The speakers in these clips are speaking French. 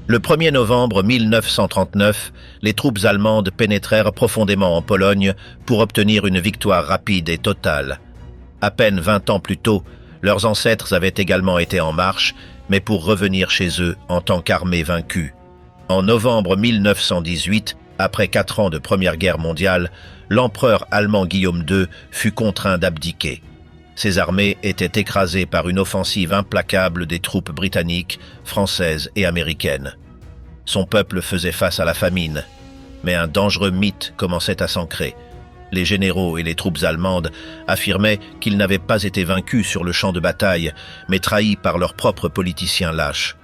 Le 1er novembre 1939, les troupes allemandes pénétrèrent profondément en Pologne pour obtenir une victoire rapide et totale. À peine 20 ans plus tôt, leurs ancêtres avaient également été en marche, mais pour revenir chez eux en tant qu'armée vaincue. En novembre 1918, après 4 ans de Première Guerre mondiale, l'empereur allemand Guillaume II fut contraint d'abdiquer. Ses armées étaient écrasées par une offensive implacable des troupes britanniques, françaises et américaines. Son peuple faisait face à la famine, mais un dangereux mythe commençait à s'ancrer. Les généraux et les troupes allemandes affirmaient qu'ils n'avaient pas été vaincus sur le champ de bataille, mais trahis par leurs propres politiciens lâches.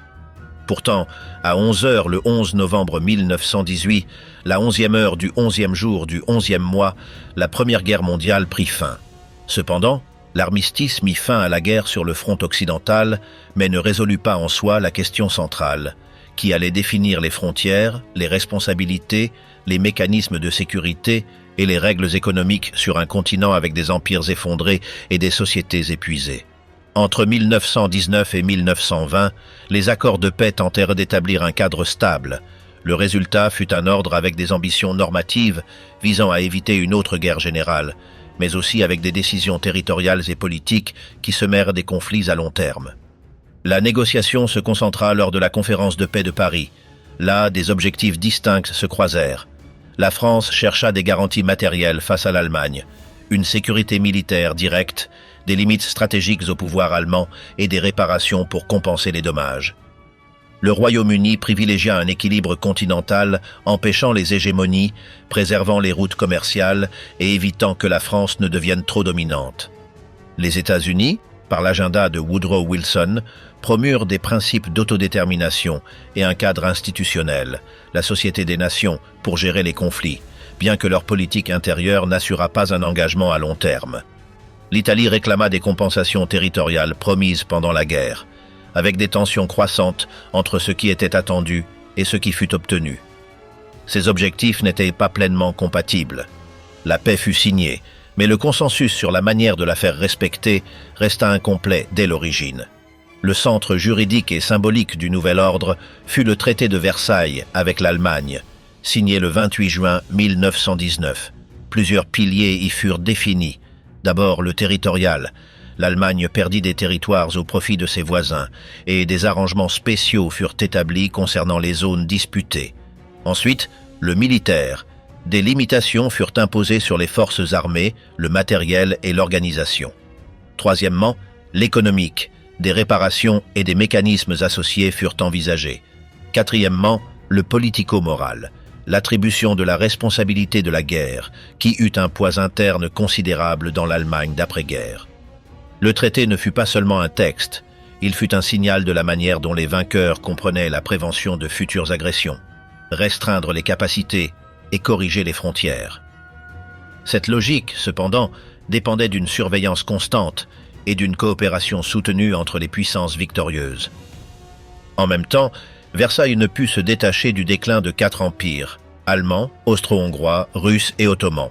Pourtant, à 11 heures le 11 novembre 1918, la 11e heure du 11e jour du 11e mois, la Première Guerre mondiale prit fin. Cependant, l'armistice mit fin à la guerre sur le front occidental, mais ne résolut pas en soi la question centrale, qui allait définir les frontières, les responsabilités, les mécanismes de sécurité et les règles économiques sur un continent avec des empires effondrés et des sociétés épuisées. Entre 1919 et 1920, les accords de paix tentèrent d'établir un cadre stable. Le résultat fut un ordre avec des ambitions normatives visant à éviter une autre guerre générale, mais aussi avec des décisions territoriales et politiques qui semèrent des conflits à long terme. La négociation se concentra lors de la conférence de paix de Paris. Là, des objectifs distincts se croisèrent. La France chercha des garanties matérielles face à l'Allemagne, une sécurité militaire directe, des limites stratégiques au pouvoir allemand et des réparations pour compenser les dommages. Le Royaume-Uni privilégia un équilibre continental, empêchant les hégémonies, préservant les routes commerciales et évitant que la France ne devienne trop dominante. Les États-Unis, par l'agenda de Woodrow Wilson, promurent des principes d'autodétermination et un cadre institutionnel, la Société des Nations, pour gérer les conflits, bien que leur politique intérieure n'assurât pas un engagement à long terme. L'Italie réclama des compensations territoriales promises pendant la guerre, avec des tensions croissantes entre ce qui était attendu et ce qui fut obtenu. Ces objectifs n'étaient pas pleinement compatibles. La paix fut signée, mais le consensus sur la manière de la faire respecter resta incomplet dès l'origine. Le centre juridique et symbolique du nouvel ordre fut le traité de Versailles avec l'Allemagne, signé le 28 juin 1919. Plusieurs piliers y furent définis. D'abord le territorial. L'Allemagne perdit des territoires au profit de ses voisins et des arrangements spéciaux furent établis concernant les zones disputées. Ensuite, le militaire. Des limitations furent imposées sur les forces armées, le matériel et l'organisation. Troisièmement, l'économique. Des réparations et des mécanismes associés furent envisagés. Quatrièmement, le politico-moral. L'attribution de la responsabilité de la guerre, qui eut un poids interne considérable dans l'Allemagne d'après-guerre. Le traité ne fut pas seulement un texte, il fut un signal de la manière dont les vainqueurs comprenaient la prévention de futures agressions, restreindre les capacités et corriger les frontières. Cette logique, cependant, dépendait d'une surveillance constante et d'une coopération soutenue entre les puissances victorieuses. En même temps, Versailles ne put se détacher du déclin de 4 empires, allemands, austro-hongrois, russes et ottomans.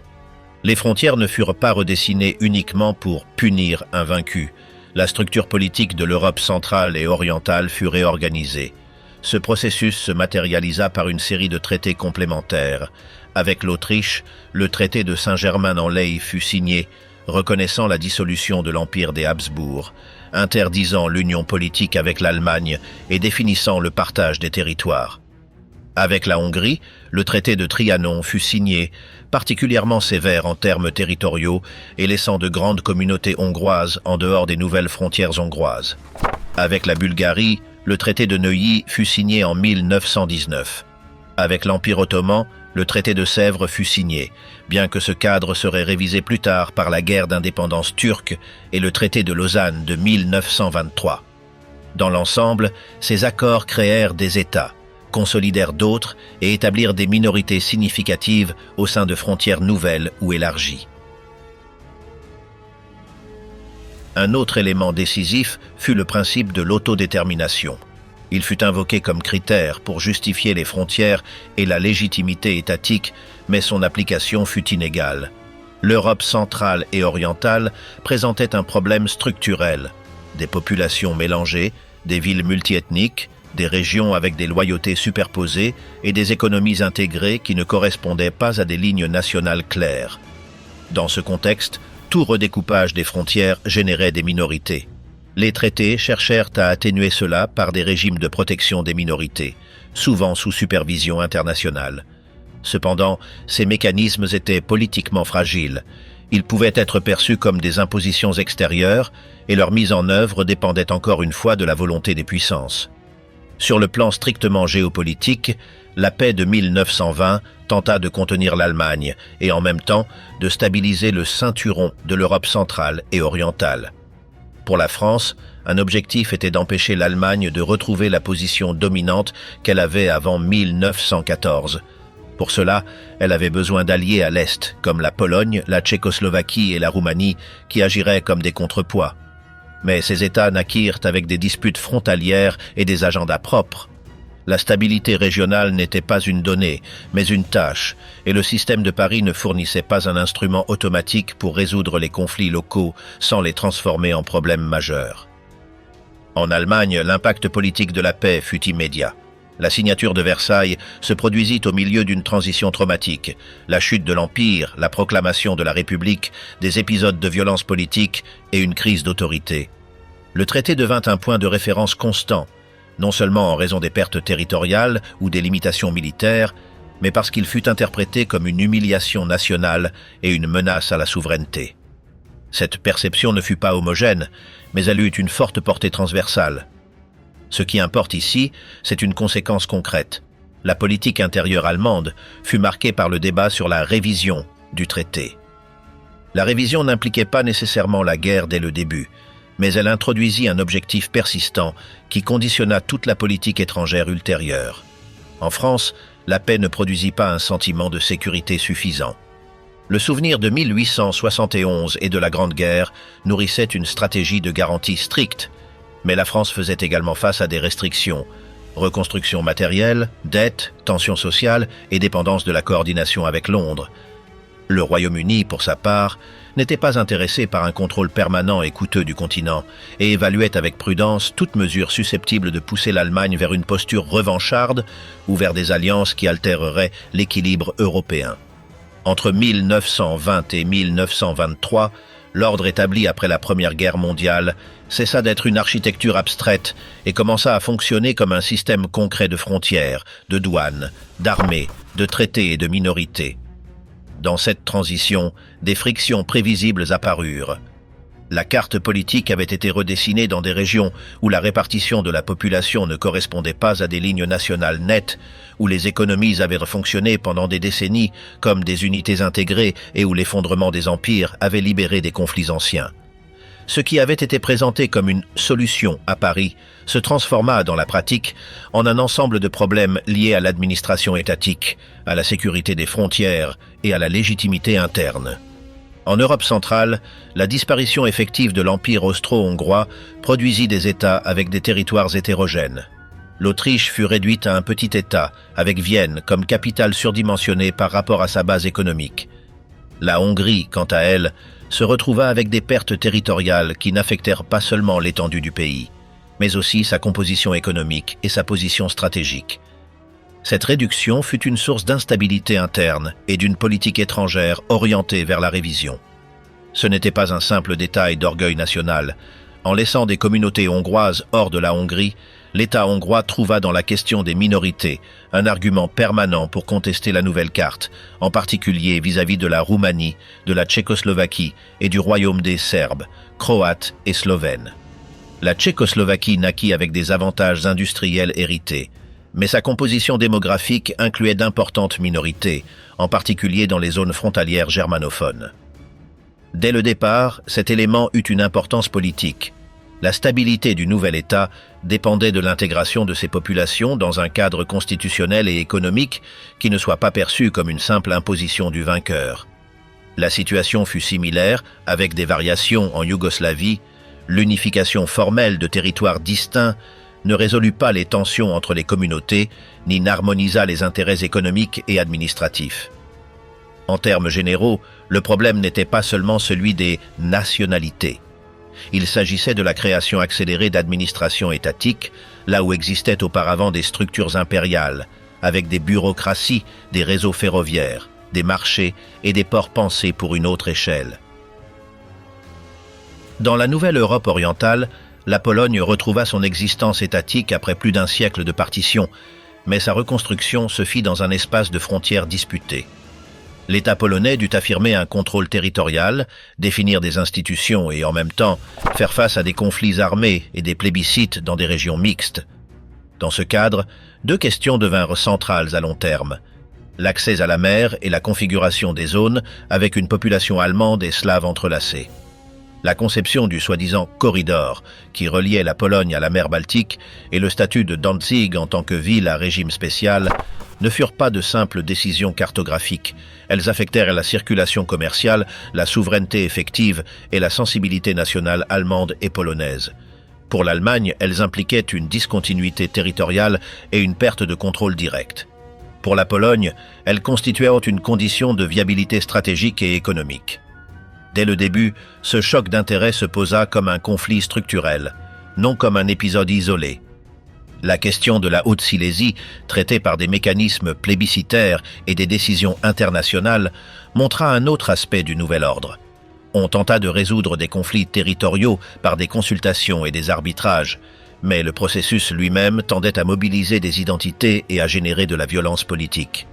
Les frontières ne furent pas redessinées uniquement pour punir un vaincu. La structure politique de l'Europe centrale et orientale fut réorganisée. Ce processus se matérialisa par une série de traités complémentaires. Avec l'Autriche, le traité de Saint-Germain-en-Laye fut signé, reconnaissant la dissolution de l'Empire des Habsbourg, interdisant l'union politique avec l'Allemagne et définissant le partage des territoires. Avec la Hongrie, le traité de Trianon fut signé, particulièrement sévère en termes territoriaux et laissant de grandes communautés hongroises en dehors des nouvelles frontières hongroises. Avec la Bulgarie, le traité de Neuilly fut signé en 1919. Avec l'Empire ottoman, le traité de Sèvres fut signé, bien que ce cadre serait révisé plus tard par la guerre d'indépendance turque et le traité de Lausanne de 1923. Dans l'ensemble, ces accords créèrent des États, consolidèrent d'autres et établirent des minorités significatives au sein de frontières nouvelles ou élargies. Un autre élément décisif fut le principe de l'autodétermination. Il fut invoqué comme critère pour justifier les frontières et la légitimité étatique, mais son application fut inégale. L'Europe centrale et orientale présentait un problème structurel. Des populations mélangées, des villes multiethniques, des régions avec des loyautés superposées et des économies intégrées qui ne correspondaient pas à des lignes nationales claires. Dans ce contexte, tout redécoupage des frontières générait des minorités. Les traités cherchèrent à atténuer cela par des régimes de protection des minorités, souvent sous supervision internationale. Cependant, ces mécanismes étaient politiquement fragiles. Ils pouvaient être perçus comme des impositions extérieures et leur mise en œuvre dépendait encore une fois de la volonté des puissances. Sur le plan strictement géopolitique, la paix de 1920 tenta de contenir l'Allemagne et en même temps de stabiliser le ceinturon de l'Europe centrale et orientale. Pour la France, un objectif était d'empêcher l'Allemagne de retrouver la position dominante qu'elle avait avant 1914. Pour cela, elle avait besoin d'alliés à l'Est, comme la Pologne, la Tchécoslovaquie et la Roumanie, qui agiraient comme des contrepoids. Mais ces États naquirent avec des disputes frontalières et des agendas propres. La stabilité régionale n'était pas une donnée, mais une tâche, et le système de Paris ne fournissait pas un instrument automatique pour résoudre les conflits locaux sans les transformer en problèmes majeurs. En Allemagne, l'impact politique de la paix fut immédiat. La signature de Versailles se produisit au milieu d'une transition traumatique, la chute de l'Empire, la proclamation de la République, des épisodes de violence politique et une crise d'autorité. Le traité devint un point de référence constant, non seulement en raison des pertes territoriales ou des limitations militaires, mais parce qu'il fut interprété comme une humiliation nationale et une menace à la souveraineté. Cette perception ne fut pas homogène, mais elle eut une forte portée transversale. Ce qui importe ici, c'est une conséquence concrète. La politique intérieure allemande fut marquée par le débat sur la révision du traité. La révision n'impliquait pas nécessairement la guerre dès le début, mais elle introduisit un objectif persistant qui conditionna toute la politique étrangère ultérieure. En France, la paix ne produisit pas un sentiment de sécurité suffisant. Le souvenir de 1871 et de la Grande Guerre nourrissait une stratégie de garantie stricte, mais la France faisait également face à des restrictions, reconstruction matérielle, dette, tensions sociales et dépendance de la coordination avec Londres. Le Royaume-Uni, pour sa part, n'était pas intéressé par un contrôle permanent et coûteux du continent et évaluait avec prudence toute mesure susceptible de pousser l'Allemagne vers une posture revancharde ou vers des alliances qui altéreraient l'équilibre européen. Entre 1920 et 1923, l'ordre établi après la Première Guerre mondiale cessa d'être une architecture abstraite et commença à fonctionner comme un système concret de frontières, de douanes, d'armées, de traités et de minorités. Dans cette transition, des frictions prévisibles apparurent. La carte politique avait été redessinée dans des régions où la répartition de la population ne correspondait pas à des lignes nationales nettes, où les économies avaient fonctionné pendant des décennies comme des unités intégrées et où l'effondrement des empires avait libéré des conflits anciens. Ce qui avait été présenté comme une solution à Paris se transforma dans la pratique en un ensemble de problèmes liés à l'administration étatique, à la sécurité des frontières et à la légitimité interne. En Europe centrale, la disparition effective de l'Empire austro-hongrois produisit des États avec des territoires hétérogènes. L'Autriche fut réduite à un petit État, avec Vienne comme capitale surdimensionnée par rapport à sa base économique. La Hongrie, quant à elle, se retrouva avec des pertes territoriales qui n'affectèrent pas seulement l'étendue du pays, mais aussi sa composition économique et sa position stratégique. Cette réduction fut une source d'instabilité interne et d'une politique étrangère orientée vers la révision. Ce n'était pas un simple détail d'orgueil national. En laissant des communautés hongroises hors de la Hongrie, l'État hongrois trouva dans la question des minorités un argument permanent pour contester la nouvelle carte, en particulier vis-à-vis de la Roumanie, de la Tchécoslovaquie et du royaume des Serbes, Croates et Slovènes. La Tchécoslovaquie naquit avec des avantages industriels hérités, mais sa composition démographique incluait d'importantes minorités, en particulier dans les zones frontalières germanophones. Dès le départ, cet élément eut une importance politique. La stabilité du nouvel État dépendait de l'intégration de ces populations dans un cadre constitutionnel et économique qui ne soit pas perçu comme une simple imposition du vainqueur. La situation fut similaire, avec des variations en Yougoslavie. L'unification formelle de territoires distincts ne résolut pas les tensions entre les communautés, ni n'harmonisa les intérêts économiques et administratifs. En termes généraux, le problème n'était pas seulement celui des nationalités. Il s'agissait de la création accélérée d'administrations étatiques, là où existaient auparavant des structures impériales, avec des bureaucraties, des réseaux ferroviaires, des marchés et des ports pensés pour une autre échelle. Dans la nouvelle Europe orientale, la Pologne retrouva son existence étatique après plus d'un siècle de partition, mais sa reconstruction se fit dans un espace de frontières disputé. L'État polonais dut affirmer un contrôle territorial, définir des institutions et en même temps faire face à des conflits armés et des plébiscites dans des régions mixtes. Dans ce cadre, deux questions devinrent centrales à long terme: l'accès à la mer et la configuration des zones avec une population allemande et slave entrelacée. La conception du soi-disant corridor qui reliait la Pologne à la mer Baltique et le statut de Danzig en tant que ville à régime spécial ne furent pas de simples décisions cartographiques. Elles affectèrent la circulation commerciale, la souveraineté effective et la sensibilité nationale allemande et polonaise. Pour l'Allemagne, elles impliquaient une discontinuité territoriale et une perte de contrôle direct. Pour la Pologne, elles constituaient une condition de viabilité stratégique et économique. Dès le début, ce choc d'intérêts se posa comme un conflit structurel, non comme un épisode isolé. La question de la Haute-Silésie, traitée par des mécanismes plébiscitaires et des décisions internationales, montra un autre aspect du nouvel ordre. On tenta de résoudre des conflits territoriaux par des consultations et des arbitrages, mais le processus lui-même tendait à mobiliser des identités et à générer de la violence politique.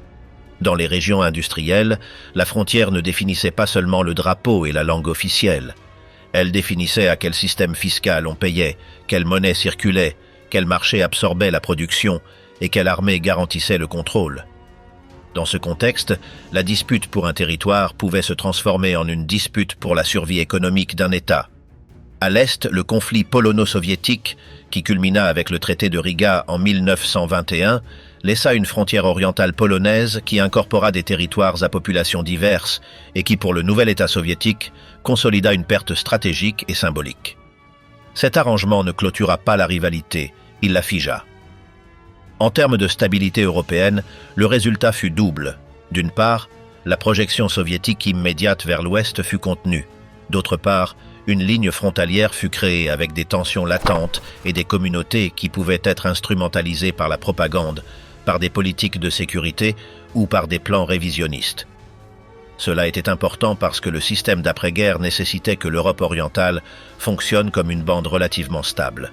Dans les régions industrielles, la frontière ne définissait pas seulement le drapeau et la langue officielle. Elle définissait à quel système fiscal on payait, quelle monnaie circulait, quel marché absorbait la production et quelle armée garantissait le contrôle. Dans ce contexte, la dispute pour un territoire pouvait se transformer en une dispute pour la survie économique d'un État. À l'Est, le conflit polono-soviétique, qui culmina avec le traité de Riga en 1921, laissa une frontière orientale polonaise qui incorpora des territoires à populations diverses et qui, pour le nouvel État soviétique, consolida une perte stratégique et symbolique. Cet arrangement ne clôtura pas la rivalité, il la figea. En termes de stabilité européenne, le résultat fut double. D'une part, la projection soviétique immédiate vers l'Ouest fut contenue. D'autre part, une ligne frontalière fut créée avec des tensions latentes et des communautés qui pouvaient être instrumentalisées par la propagande, par des politiques de sécurité ou par des plans révisionnistes. Cela était important parce que le système d'après-guerre nécessitait que l'Europe orientale fonctionne comme une bande relativement stable.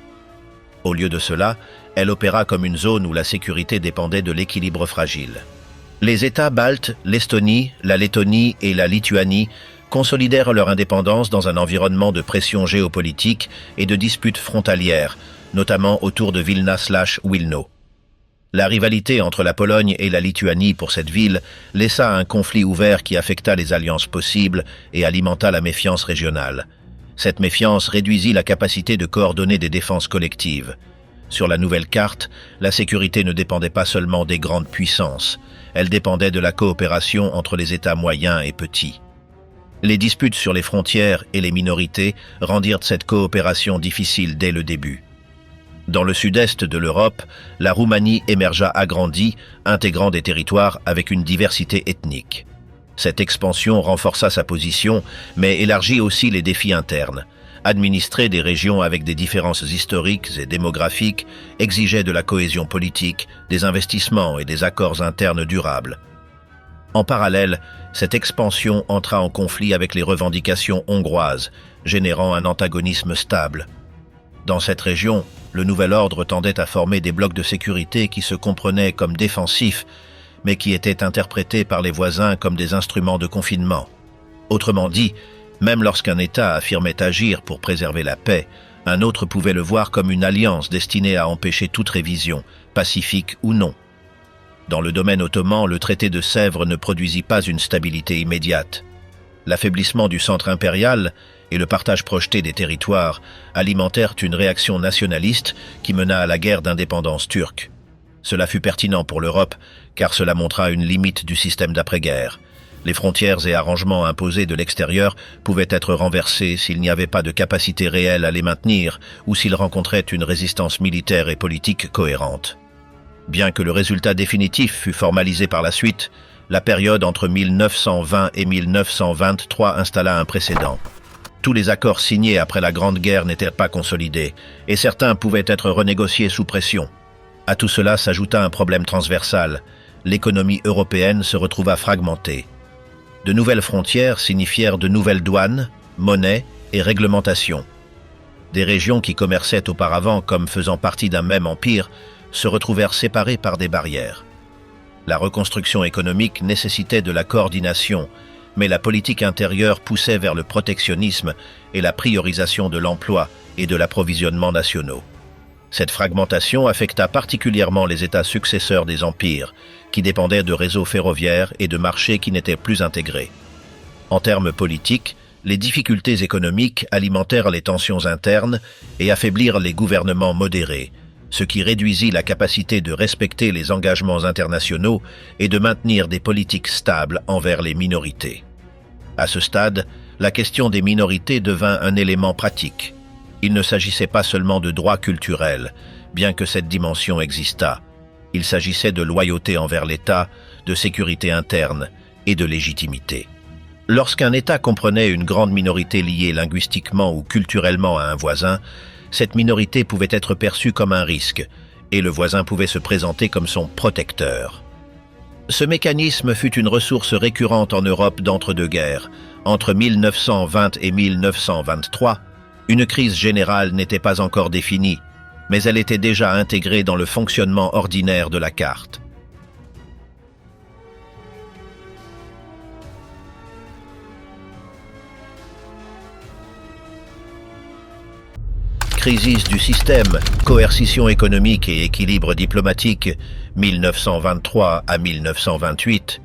Au lieu de cela, elle opéra comme une zone où la sécurité dépendait de l'équilibre fragile. Les États baltes, l'Estonie, la Lettonie et la Lituanie consolidèrent leur indépendance dans un environnement de pression géopolitique et de disputes frontalières, notamment autour de Vilna/Wilno. La rivalité entre la Pologne et la Lituanie pour cette ville laissa un conflit ouvert qui affecta les alliances possibles et alimenta la méfiance régionale. Cette méfiance réduisit la capacité de coordonner des défenses collectives. Sur la nouvelle carte, la sécurité ne dépendait pas seulement des grandes puissances, elle dépendait de la coopération entre les États moyens et petits. Les disputes sur les frontières et les minorités rendirent cette coopération difficile dès le début. Dans le sud-est de l'Europe, la Roumanie émergea agrandie, intégrant des territoires avec une diversité ethnique. Cette expansion renforça sa position, mais élargit aussi les défis internes. Administrer des régions avec des différences historiques et démographiques exigeait de la cohésion politique, des investissements et des accords internes durables. En parallèle, cette expansion entra en conflit avec les revendications hongroises, générant un antagonisme stable. Dans cette région, le nouvel ordre tendait à former des blocs de sécurité qui se comprenaient comme défensifs, mais qui étaient interprétés par les voisins comme des instruments de confinement. Autrement dit, même lorsqu'un État affirmait agir pour préserver la paix, un autre pouvait le voir comme une alliance destinée à empêcher toute révision, pacifique ou non. Dans le domaine ottoman, le traité de Sèvres ne produisit pas une stabilité immédiate. L'affaiblissement du centre impérial et le partage projeté des territoires alimentèrent une réaction nationaliste qui mena à la guerre d'indépendance turque. Cela fut pertinent pour l'Europe, car cela montra une limite du système d'après-guerre. Les frontières et arrangements imposés de l'extérieur pouvaient être renversés s'il n'y avait pas de capacité réelle à les maintenir ou s'ils rencontraient une résistance militaire et politique cohérente. Bien que le résultat définitif fût formalisé par la suite, la période entre 1920 et 1923 installa un précédent. Tous les accords signés après la Grande Guerre n'étaient pas consolidés, et certains pouvaient être renégociés sous pression. À tout cela s'ajouta un problème transversal. L'économie européenne se retrouva fragmentée. De nouvelles frontières signifièrent de nouvelles douanes, monnaies et réglementations. Des régions qui commerçaient auparavant comme faisant partie d'un même empire se retrouvèrent séparées par des barrières. La reconstruction économique nécessitait de la coordination, mais la politique intérieure poussait vers le protectionnisme et la priorisation de l'emploi et de l'approvisionnement nationaux. Cette fragmentation affecta particulièrement les États successeurs des empires, qui dépendaient de réseaux ferroviaires et de marchés qui n'étaient plus intégrés. En termes politiques, les difficultés économiques alimentèrent les tensions internes et affaiblirent les gouvernements modérés, ce qui réduisit la capacité de respecter les engagements internationaux et de maintenir des politiques stables envers les minorités. À ce stade, la question des minorités devint un élément pratique. Il ne s'agissait pas seulement de droits culturels, bien que cette dimension existât. Il s'agissait de loyauté envers l'État, de sécurité interne et de légitimité. Lorsqu'un État comprenait une grande minorité liée linguistiquement ou culturellement à un voisin, cette minorité pouvait être perçue comme un risque, et le voisin pouvait se présenter comme son protecteur. Ce mécanisme fut une ressource récurrente en Europe d'entre-deux-guerres. Entre 1920 et 1923, une crise générale n'était pas encore définie, mais elle était déjà intégrée dans le fonctionnement ordinaire de la carte. Crise du système, coercition économique et équilibre diplomatique, 1923 à 1928.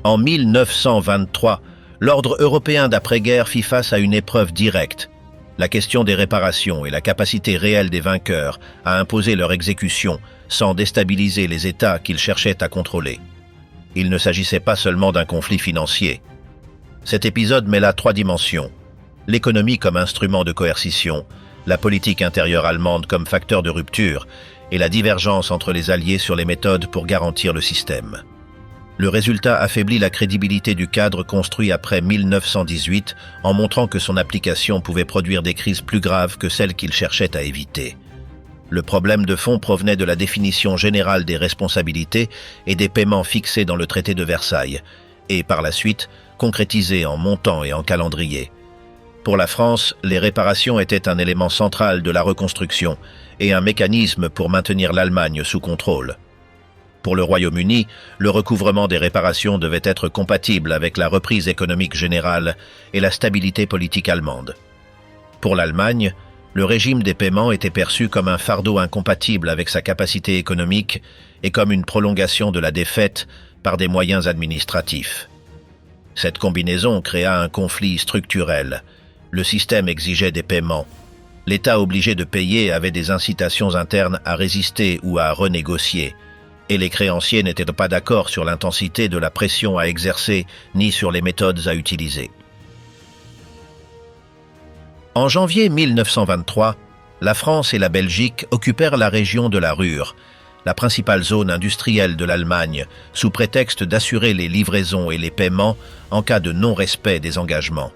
En 1923, l'ordre européen d'après-guerre fit face à une épreuve directe. La question des réparations et la capacité réelle des vainqueurs à imposer leur exécution sans déstabiliser les États qu'ils cherchaient à contrôler. Il ne s'agissait pas seulement d'un conflit financier. Cet épisode mêla trois dimensions. L'économie comme instrument de coercition, la politique intérieure allemande comme facteur de rupture et la divergence entre les alliés sur les méthodes pour garantir le système. Le résultat affaiblit la crédibilité du cadre construit après 1918 en montrant que son application pouvait produire des crises plus graves que celles qu'il cherchait à éviter. Le problème de fond provenait de la définition générale des responsabilités et des paiements fixés dans le traité de Versailles, et par la suite concrétisés en montants et en calendrier. Pour la France, les réparations étaient un élément central de la reconstruction et un mécanisme pour maintenir l'Allemagne sous contrôle. Pour le Royaume-Uni, le recouvrement des réparations devait être compatible avec la reprise économique générale et la stabilité politique allemande. Pour l'Allemagne, le régime des paiements était perçu comme un fardeau incompatible avec sa capacité économique et comme une prolongation de la défaite par des moyens administratifs. Cette combinaison créa un conflit structurel. Le système exigeait des paiements. L'État obligé de payer avait des incitations internes à résister ou à renégocier, et les créanciers n'étaient pas d'accord sur l'intensité de la pression à exercer ni sur les méthodes à utiliser. En janvier 1923, la France et la Belgique occupèrent la région de la Ruhr, la principale zone industrielle de l'Allemagne, sous prétexte d'assurer les livraisons et les paiements en cas de non-respect des engagements.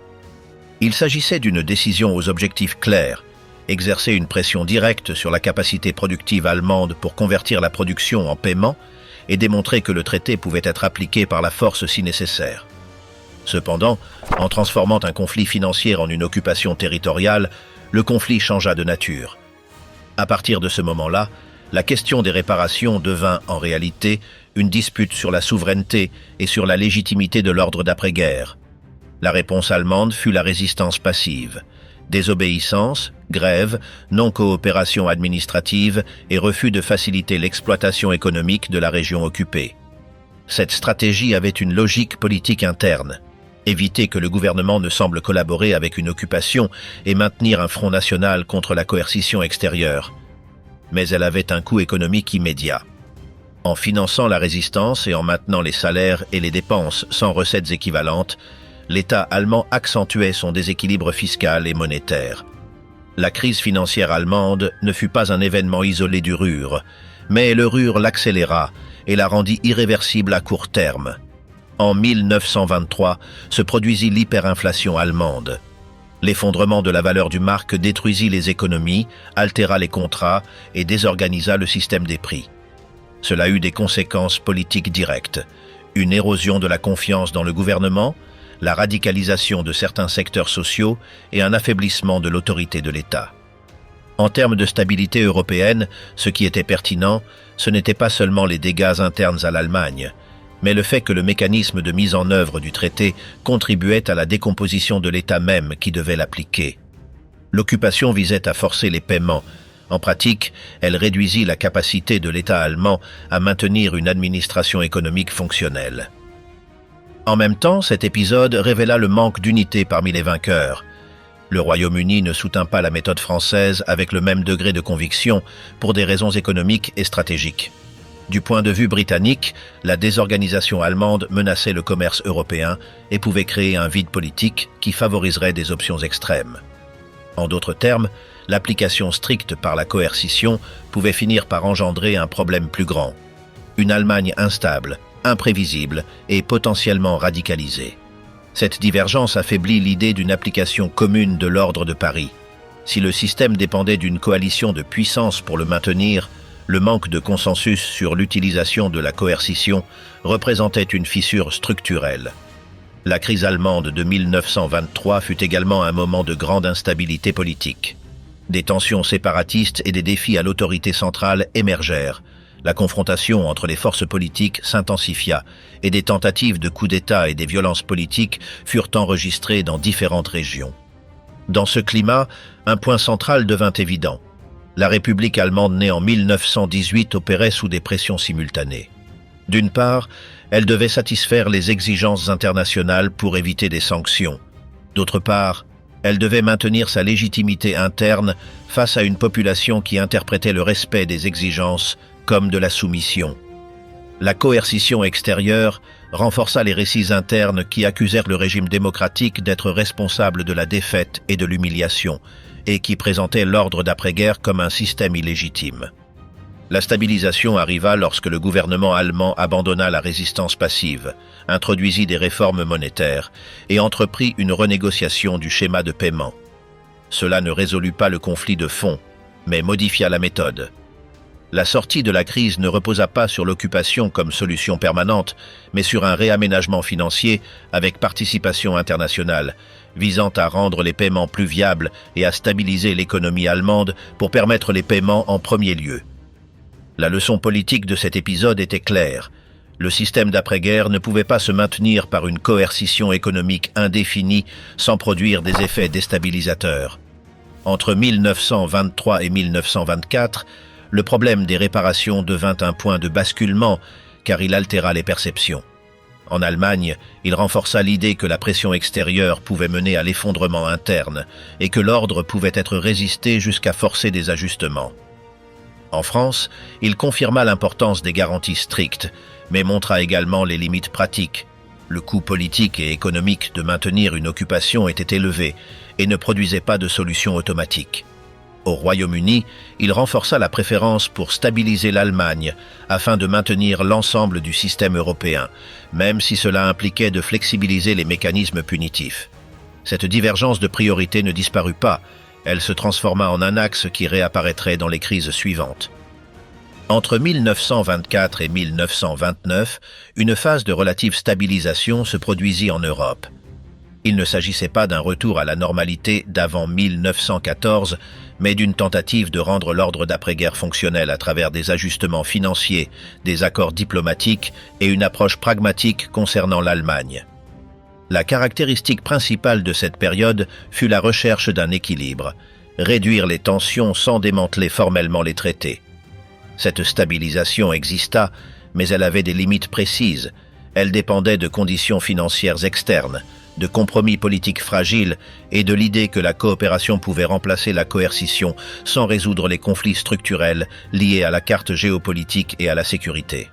Il s'agissait d'une décision aux objectifs clairs, exercer une pression directe sur la capacité productive allemande pour convertir la production en paiement et démontrer que le traité pouvait être appliqué par la force si nécessaire. Cependant, en transformant un conflit financier en une occupation territoriale, le conflit changea de nature. À partir de ce moment-là, la question des réparations devint en réalité une dispute sur la souveraineté et sur la légitimité de l'ordre d'après-guerre. La réponse allemande fut la résistance passive. Désobéissance, grève, non-coopération administrative et refus de faciliter l'exploitation économique de la région occupée. Cette stratégie avait une logique politique interne. Éviter que le gouvernement ne semble collaborer avec une occupation et maintenir un front national contre la coercition extérieure. Mais elle avait un coût économique immédiat. En finançant la résistance et en maintenant les salaires et les dépenses sans recettes équivalentes, l'État allemand accentuait son déséquilibre fiscal et monétaire. La crise financière allemande ne fut pas un événement isolé du Ruhr, mais le Ruhr l'accéléra et la rendit irréversible à court terme. En 1923 se produisit l'hyperinflation allemande. L'effondrement de la valeur du mark détruisit les économies, altéra les contrats et désorganisa le système des prix. Cela eut des conséquences politiques directes. Une érosion de la confiance dans le gouvernement, la radicalisation de certains secteurs sociaux et un affaiblissement de l'autorité de l'État. En termes de stabilité européenne, ce qui était pertinent, ce n'était pas seulement les dégâts internes à l'Allemagne, mais le fait que le mécanisme de mise en œuvre du traité contribuait à la décomposition de l'État même qui devait l'appliquer. L'occupation visait à forcer les paiements. En pratique, elle réduisit la capacité de l'État allemand à maintenir une administration économique fonctionnelle. En même temps, cet épisode révéla le manque d'unité parmi les vainqueurs. Le Royaume-Uni ne soutint pas la méthode française avec le même degré de conviction pour des raisons économiques et stratégiques. Du point de vue britannique, la désorganisation allemande menaçait le commerce européen et pouvait créer un vide politique qui favoriserait des options extrêmes. En d'autres termes, l'application stricte par la coercition pouvait finir par engendrer un problème plus grand. Une Allemagne instable, imprévisible et potentiellement radicalisée. Cette divergence affaiblit l'idée d'une application commune de l'ordre de Paris. Si le système dépendait d'une coalition de puissances pour le maintenir, le manque de consensus sur l'utilisation de la coercition représentait une fissure structurelle. La crise allemande de 1923 fut également un moment de grande instabilité politique. Des tensions séparatistes et des défis à l'autorité centrale émergèrent. La confrontation entre les forces politiques s'intensifia et des tentatives de coup d'État et des violences politiques furent enregistrées dans différentes régions. Dans ce climat, un point central devint évident. La République allemande née en 1918 opérait sous des pressions simultanées. D'une part, elle devait satisfaire les exigences internationales pour éviter des sanctions. D'autre part, elle devait maintenir sa légitimité interne face à une population qui interprétait le respect des exigences comme de la soumission. La coercition extérieure renforça les récits internes qui accusèrent le régime démocratique d'être responsable de la défaite et de l'humiliation, et qui présentaient l'ordre d'après-guerre comme un système illégitime. La stabilisation arriva lorsque le gouvernement allemand abandonna la résistance passive, introduisit des réformes monétaires et entreprit une renégociation du schéma de paiement. Cela ne résolut pas le conflit de fond, mais modifia la méthode. La sortie de la crise ne reposa pas sur l'occupation comme solution permanente, mais sur un réaménagement financier avec participation internationale, visant à rendre les paiements plus viables et à stabiliser l'économie allemande pour permettre les paiements en premier lieu. La leçon politique de cet épisode était claire. Le système d'après-guerre ne pouvait pas se maintenir par une coercition économique indéfinie sans produire des effets déstabilisateurs. Entre 1923 et 1924, le problème des réparations devint un point de basculement car il altéra les perceptions. En Allemagne, il renforça l'idée que la pression extérieure pouvait mener à l'effondrement interne et que l'ordre pouvait être résisté jusqu'à forcer des ajustements. En France, il confirma l'importance des garanties strictes, mais montra également les limites pratiques. Le coût politique et économique de maintenir une occupation était élevé et ne produisait pas de solution automatique. Au Royaume-Uni, il renforça la préférence pour stabiliser l'Allemagne afin de maintenir l'ensemble du système européen, même si cela impliquait de flexibiliser les mécanismes punitifs. Cette divergence de priorité ne disparut pas, elle se transforma en un axe qui réapparaîtrait dans les crises suivantes. Entre 1924 et 1929, une phase de relative stabilisation se produisit en Europe. Il ne s'agissait pas d'un retour à la normalité d'avant 1914, mais d'une tentative de rendre l'ordre d'après-guerre fonctionnel à travers des ajustements financiers, des accords diplomatiques et une approche pragmatique concernant l'Allemagne. La caractéristique principale de cette période fut la recherche d'un équilibre, réduire les tensions sans démanteler formellement les traités. Cette stabilisation exista, mais elle avait des limites précises. Elle dépendait de conditions financières externes, de compromis politiques fragiles et de l'idée que la coopération pouvait remplacer la coercition sans résoudre les conflits structurels liés à la carte géopolitique et à la sécurité.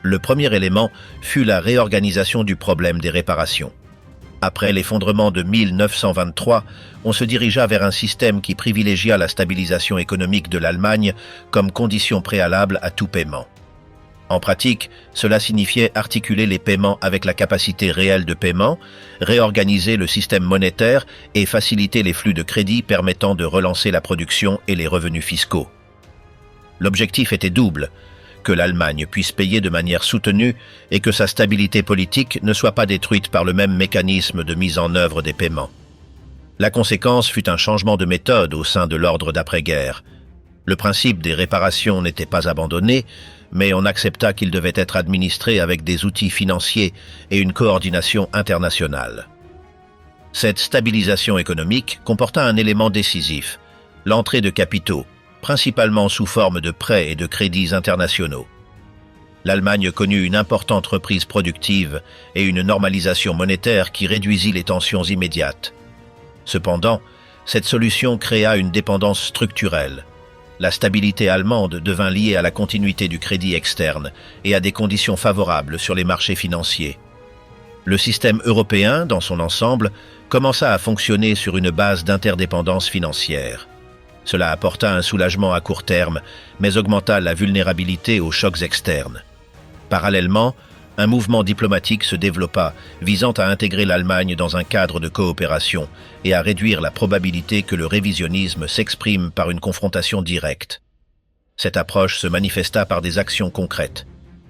Le premier élément fut la réorganisation du problème des réparations. Après l'effondrement de 1923, on se dirigea vers un système qui privilégia la stabilisation économique de l'Allemagne comme condition préalable à tout paiement. En pratique, cela signifiait articuler les paiements avec la capacité réelle de paiement, réorganiser le système monétaire et faciliter les flux de crédit permettant de relancer la production et les revenus fiscaux. L'objectif était double, que l'Allemagne puisse payer de manière soutenue et que sa stabilité politique ne soit pas détruite par le même mécanisme de mise en œuvre des paiements. La conséquence fut un changement de méthode au sein de l'ordre d'après-guerre. Le principe des réparations n'était pas abandonné, mais on accepta qu'il devait être administré avec des outils financiers et une coordination internationale. Cette stabilisation économique comporta un élément décisif, l'entrée de capitaux, principalement sous forme de prêts et de crédits internationaux. L'Allemagne connut une importante reprise productive et une normalisation monétaire qui réduisit les tensions immédiates. Cependant, cette solution créa une dépendance structurelle. La stabilité allemande devint liée à la continuité du crédit externe et à des conditions favorables sur les marchés financiers. Le système européen, dans son ensemble, commença à fonctionner sur une base d'interdépendance financière. Cela apporta un soulagement à court terme, mais augmenta la vulnérabilité aux chocs externes. Parallèlement, un mouvement diplomatique se développa visant à intégrer l'Allemagne dans un cadre de coopération et à réduire la probabilité que le révisionnisme s'exprime par une confrontation directe. Cette approche se manifesta par des actions concrètes.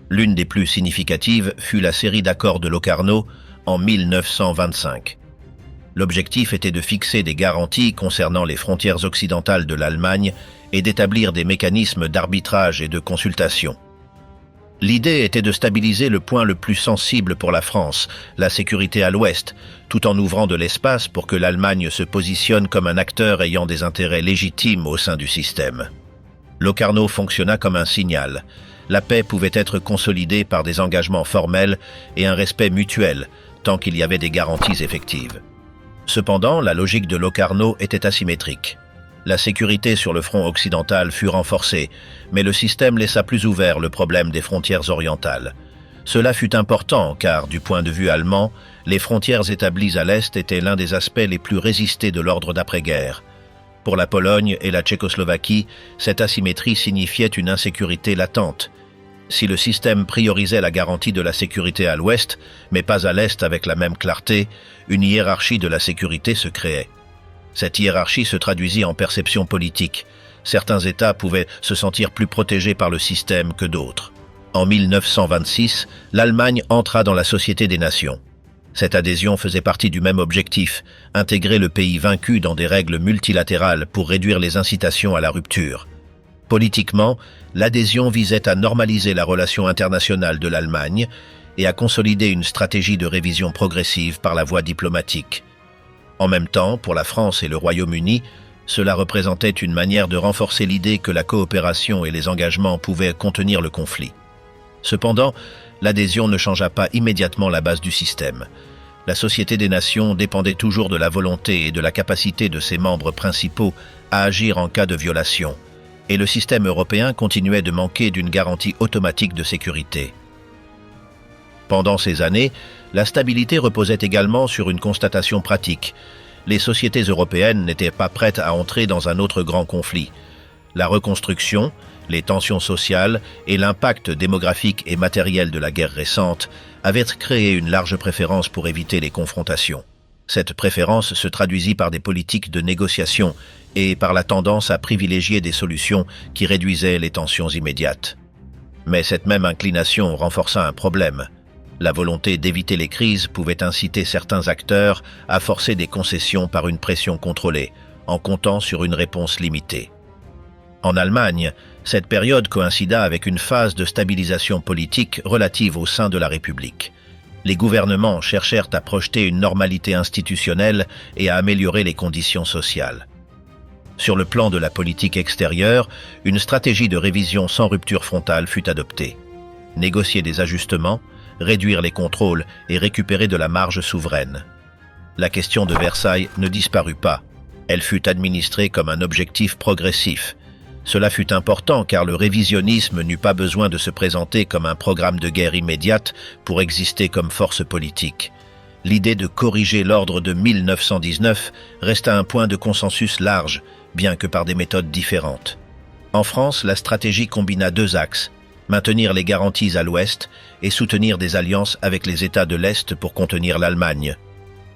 L'une des plus significatives fut la série d'accords de Locarno en 1925. L'objectif était de fixer des garanties concernant les frontières occidentales de l'Allemagne et d'établir des mécanismes d'arbitrage et de consultation. L'idée était de stabiliser le point le plus sensible pour la France, la sécurité à l'Ouest, tout en ouvrant de l'espace pour que l'Allemagne se positionne comme un acteur ayant des intérêts légitimes au sein du système. Locarno fonctionna comme un signal. La paix pouvait être consolidée par des engagements formels et un respect mutuel, tant qu'il y avait des garanties effectives. Cependant, la logique de Locarno était asymétrique. La sécurité sur le front occidental fut renforcée, mais le système laissa plus ouvert le problème des frontières orientales. Cela fut important car, du point de vue allemand, les frontières établies à l'Est étaient l'un des aspects les plus résistés de l'ordre d'après-guerre. Pour la Pologne et la Tchécoslovaquie, cette asymétrie signifiait une insécurité latente. Si le système priorisait la garantie de la sécurité à l'Ouest, mais pas à l'Est avec la même clarté, une hiérarchie de la sécurité se créait. Cette hiérarchie se traduisit en perception politique. Certains États pouvaient se sentir plus protégés par le système que d'autres. En 1926, l'Allemagne entra dans la Société des Nations. Cette adhésion faisait partie du même objectif, intégrer le pays vaincu dans des règles multilatérales pour réduire les incitations à la rupture. Politiquement, l'adhésion visait à normaliser la relation internationale de l'Allemagne et à consolider une stratégie de révision progressive par la voie diplomatique. En même temps, pour la France et le Royaume-Uni, cela représentait une manière de renforcer l'idée que la coopération et les engagements pouvaient contenir le conflit. Cependant, l'adhésion ne changea pas immédiatement la base du système. La Société des Nations dépendait toujours de la volonté et de la capacité de ses membres principaux à agir en cas de violation, et le système européen continuait de manquer d'une garantie automatique de sécurité. Pendant ces années, la stabilité reposait également sur une constatation pratique. Les sociétés européennes n'étaient pas prêtes à entrer dans un autre grand conflit. La reconstruction, les tensions sociales et l'impact démographique et matériel de la guerre récente avaient créé une large préférence pour éviter les confrontations. Cette préférence se traduisit par des politiques de négociation et par la tendance à privilégier des solutions qui réduisaient les tensions immédiates. Mais cette même inclination renforça un problème. La volonté d'éviter les crises pouvait inciter certains acteurs à forcer des concessions par une pression contrôlée, en comptant sur une réponse limitée. En Allemagne, cette période coïncida avec une phase de stabilisation politique relative au sein de la République. Les gouvernements cherchèrent à projeter une normalité institutionnelle et à améliorer les conditions sociales. Sur le plan de la politique extérieure, une stratégie de révision sans rupture frontale fut adoptée. Négocier des ajustements, réduire les contrôles et récupérer de la marge souveraine. La question de Versailles ne disparut pas. Elle fut administrée comme un objectif progressif. Cela fut important car le révisionnisme n'eut pas besoin de se présenter comme un programme de guerre immédiate pour exister comme force politique. L'idée de corriger l'ordre de 1919 resta un point de consensus large, bien que par des méthodes différentes. En France, la stratégie combina deux axes. maintenir les garanties à l'Ouest et soutenir des alliances avec les États de l'Est pour contenir l'Allemagne.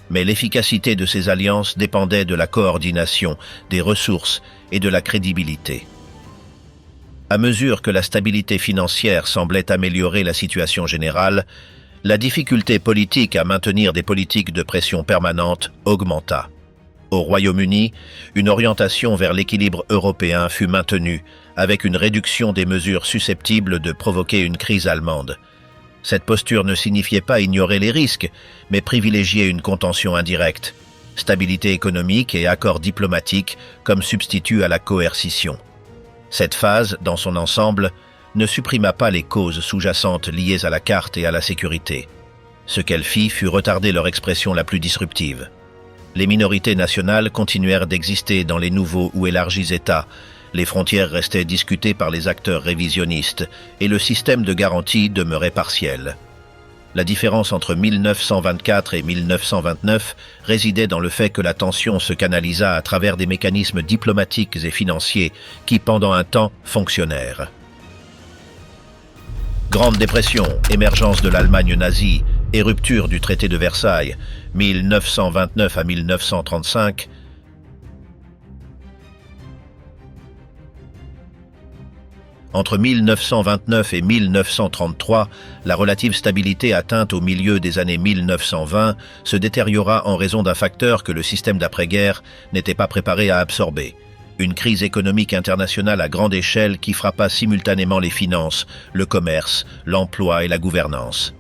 Mais l'efficacité de ces alliances dépendait de la coordination, des ressources et de la crédibilité. À mesure que la stabilité financière semblait améliorer la situation générale, la difficulté politique à maintenir des politiques de pression permanente augmenta. Au Royaume-Uni, une orientation vers l'équilibre européen fut maintenue, avec une réduction des mesures susceptibles de provoquer une crise allemande. Cette posture ne signifiait pas ignorer les risques, mais privilégier une contention indirecte, stabilité économique et accords diplomatiques comme substitut à la coercition. Cette phase, dans son ensemble, ne supprima pas les causes sous-jacentes liées à la carte et à la sécurité. Ce qu'elle fit fut retarder leur expression la plus disruptive. Les minorités nationales continuèrent d'exister dans les nouveaux ou élargis États, les frontières restaient discutées par les acteurs révisionnistes et le système de garantie demeurait partiel. La différence entre 1924 et 1929 résidait dans le fait que la tension se canalisa à travers des mécanismes diplomatiques et financiers qui, pendant un temps, fonctionnèrent. Grande Dépression, émergence de l'Allemagne nazie et rupture du traité de Versailles, 1929 à 1935. Entre 1929 et 1933, la relative stabilité atteinte au milieu des années 1920 se détériora en raison d'un facteur que le système d'après-guerre n'était pas préparé à absorber. Une crise économique internationale à grande échelle qui frappa simultanément les finances, le commerce, l'emploi et la gouvernance.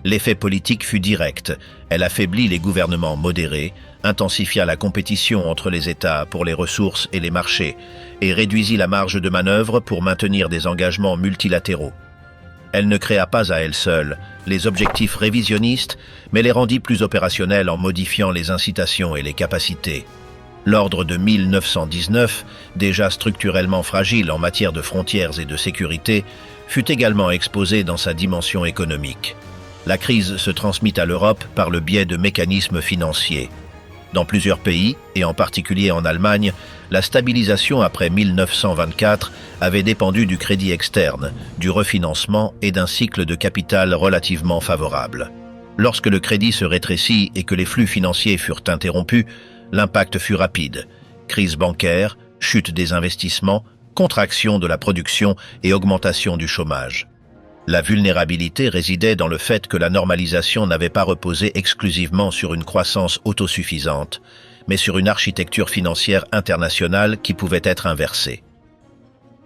L'effet politique fut direct. Elle affaiblit les gouvernements modérés, intensifia la compétition entre les États pour les ressources et les marchés, et réduisit la marge de manœuvre pour maintenir des engagements multilatéraux. Elle ne créa pas à elle seule les objectifs révisionnistes, mais les rendit plus opérationnels en modifiant les incitations et les capacités. L'ordre de 1919, déjà structurellement fragile en matière de frontières et de sécurité, fut également exposé dans sa dimension économique. La crise se transmit à l'Europe par le biais de mécanismes financiers. Dans plusieurs pays, et en particulier en Allemagne, la stabilisation après 1924 avait dépendu du crédit externe, du refinancement et d'un cycle de capital relativement favorable. Lorsque le crédit se rétrécit et que les flux financiers furent interrompus, l'impact fut rapide. Crise bancaire, chute des investissements, contraction de la production et augmentation du chômage. La vulnérabilité résidait dans le fait que la normalisation n'avait pas reposé exclusivement sur une croissance autosuffisante, mais sur une architecture financière internationale qui pouvait être inversée.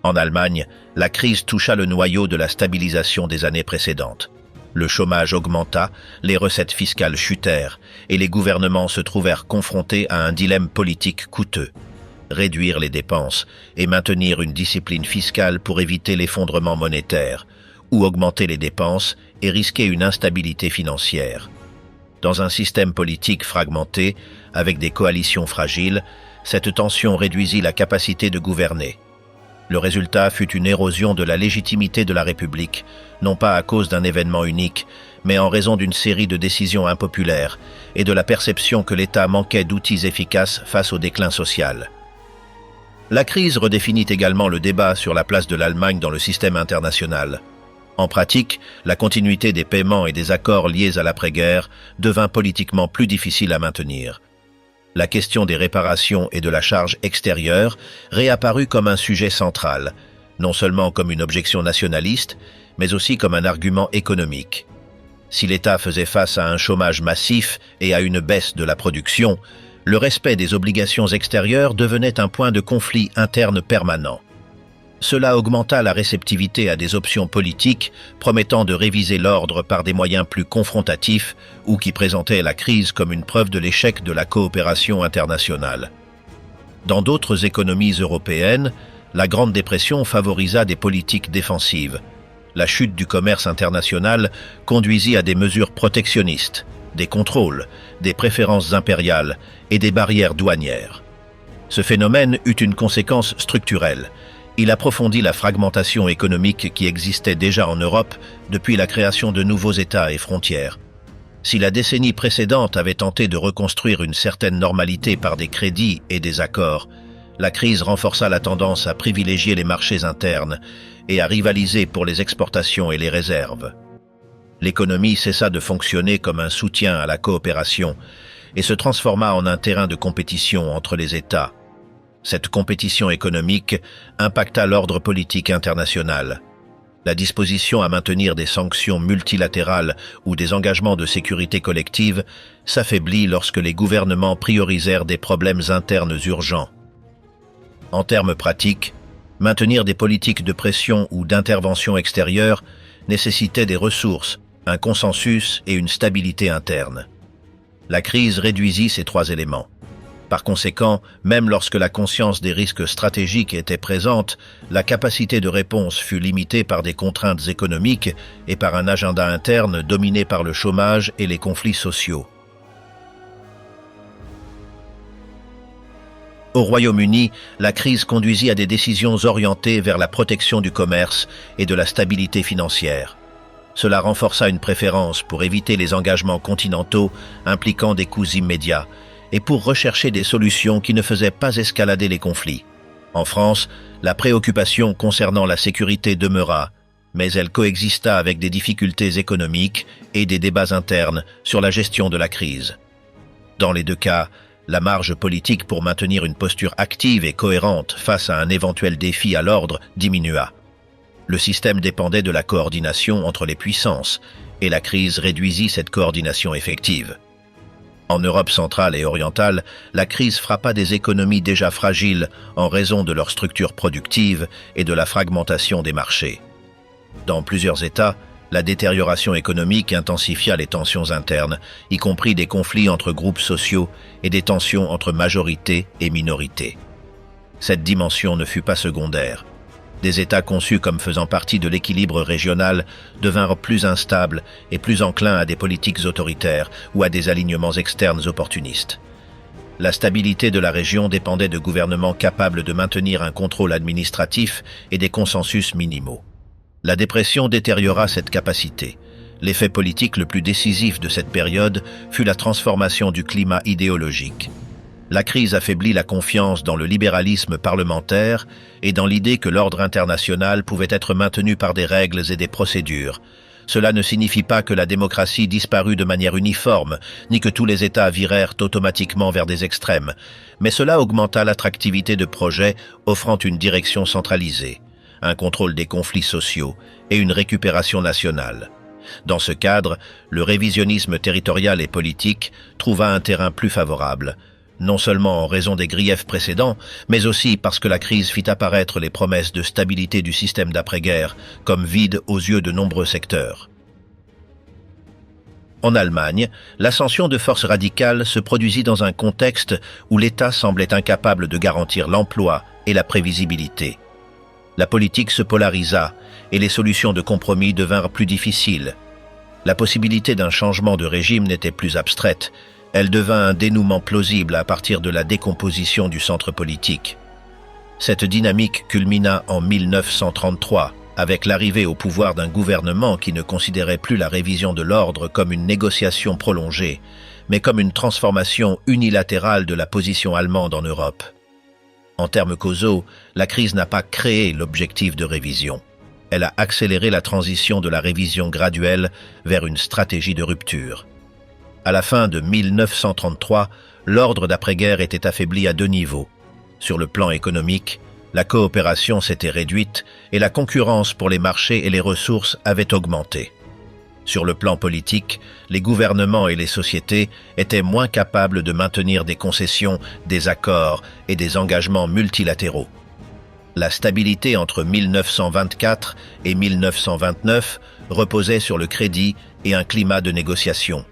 En Allemagne, la crise toucha le noyau de la stabilisation des années précédentes. Le chômage augmenta, les recettes fiscales chutèrent, et les gouvernements se trouvèrent confrontés à un dilemme politique coûteux. Réduire les dépenses et maintenir une discipline fiscale pour éviter l'effondrement monétaire, ou augmenter les dépenses et risquer une instabilité financière. Dans un système politique fragmenté, avec des coalitions fragiles, cette tension réduisit la capacité de gouverner. Le résultat fut une érosion de la légitimité de la République, non pas à cause d'un événement unique, mais en raison d'une série de décisions impopulaires et de la perception que l'État manquait d'outils efficaces face au déclin social. La crise redéfinit également le débat sur la place de l'Allemagne dans le système international. En pratique, la continuité des paiements et des accords liés à l'après-guerre devint politiquement plus difficile à maintenir. La question des réparations et de la charge extérieure réapparut comme un sujet central, non seulement comme une objection nationaliste, mais aussi comme un argument économique. Si l'État faisait face à un chômage massif et à une baisse de la production, le respect des obligations extérieures devenait un point de conflit interne permanent. Cela augmenta la réceptivité à des options politiques promettant de réviser l'ordre par des moyens plus confrontatifs ou qui présentaient la crise comme une preuve de l'échec de la coopération internationale. Dans d'autres économies européennes, la Grande Dépression favorisa des politiques défensives. La chute du commerce international conduisit à des mesures protectionnistes, des contrôles, des préférences impériales et des barrières douanières. Ce phénomène eut une conséquence structurelle. Il approfondit la fragmentation économique qui existait déjà en Europe depuis la création de nouveaux États et frontières. Si la décennie précédente avait tenté de reconstruire une certaine normalité par des crédits et des accords, La crise renforça la tendance à privilégier les marchés internes et à rivaliser pour les exportations et les réserves. L'économie cessa de fonctionner comme un soutien à la coopération et se transforma en un terrain de compétition entre les États. Cette compétition économique impacta l'ordre politique international. La disposition à maintenir des sanctions multilatérales ou des engagements de sécurité collective s'affaiblit lorsque les gouvernements priorisèrent des problèmes internes urgents. En termes pratiques, maintenir des politiques de pression ou d'intervention extérieure nécessitait des ressources, un consensus et une stabilité interne. La crise réduisit ces trois éléments. Par conséquent, même lorsque la conscience des risques stratégiques était présente, la capacité de réponse fut limitée par des contraintes économiques et par un agenda interne dominé par le chômage et les conflits sociaux. Au Royaume-Uni, la crise conduisit à des décisions orientées vers la protection du commerce et de la stabilité financière. Cela renforça une préférence pour éviter les engagements continentaux impliquant des coûts immédiats et pour rechercher des solutions qui ne faisaient pas escalader les conflits. En France, la préoccupation concernant la sécurité demeura, mais elle coexista avec des difficultés économiques et des débats internes sur la gestion de la crise. Dans les deux cas, la marge politique pour maintenir une posture active et cohérente face à un éventuel défi à l'ordre diminua. Le système dépendait de la coordination entre les puissances, et la crise réduisit cette coordination effective. En Europe centrale et orientale, la crise frappa des économies déjà fragiles en raison de leur structure productive et de la fragmentation des marchés. Dans plusieurs États, la détérioration économique intensifia les tensions internes, y compris des conflits entre groupes sociaux et des tensions entre majorité et minorité. Cette dimension ne fut pas secondaire. Des États conçus comme faisant partie de l'équilibre régional devinrent plus instables et plus enclins à des politiques autoritaires ou à des alignements externes opportunistes. La stabilité de la région dépendait de gouvernements capables de maintenir un contrôle administratif et des consensus minimaux. La dépression détériora cette capacité. L'effet politique le plus décisif de cette période fut la transformation du climat idéologique. La crise affaiblit la confiance dans le libéralisme parlementaire et dans l'idée que l'ordre international pouvait être maintenu par des règles et des procédures. Cela ne signifie pas que la démocratie disparut de manière uniforme, ni que tous les États virèrent automatiquement vers des extrêmes, mais cela augmenta l'attractivité de projets offrant une direction centralisée, un contrôle des conflits sociaux et une récupération nationale. Dans ce cadre, le révisionnisme territorial et politique trouva un terrain plus favorable, non seulement en raison des griefs précédents, mais aussi parce que la crise fit apparaître les promesses de stabilité du système d'après-guerre comme vides aux yeux de nombreux secteurs. En Allemagne, l'ascension de forces radicales se produisit dans un contexte où l'État semblait incapable de garantir l'emploi et la prévisibilité. La politique se polarisa et les solutions de compromis devinrent plus difficiles. La possibilité d'un changement de régime n'était plus abstraite. Elle devint un dénouement plausible à partir de la décomposition du centre politique. Cette dynamique culmina en 1933, avec l'arrivée au pouvoir d'un gouvernement qui ne considérait plus la révision de l'ordre comme une négociation prolongée, mais comme une transformation unilatérale de la position allemande en Europe. En termes causaux, la crise n'a pas créé l'objectif de révision. Elle a accéléré la transition de la révision graduelle vers une stratégie de rupture. À la fin de 1933, l'ordre d'après-guerre était affaibli à deux niveaux. Sur le plan économique, la coopération s'était réduite et la concurrence pour les marchés et les ressources avait augmenté. Sur le plan politique, les gouvernements et les sociétés étaient moins capables de maintenir des concessions, des accords et des engagements multilatéraux. La stabilité entre 1924 et 1929 reposait sur le crédit et un climat de négociation.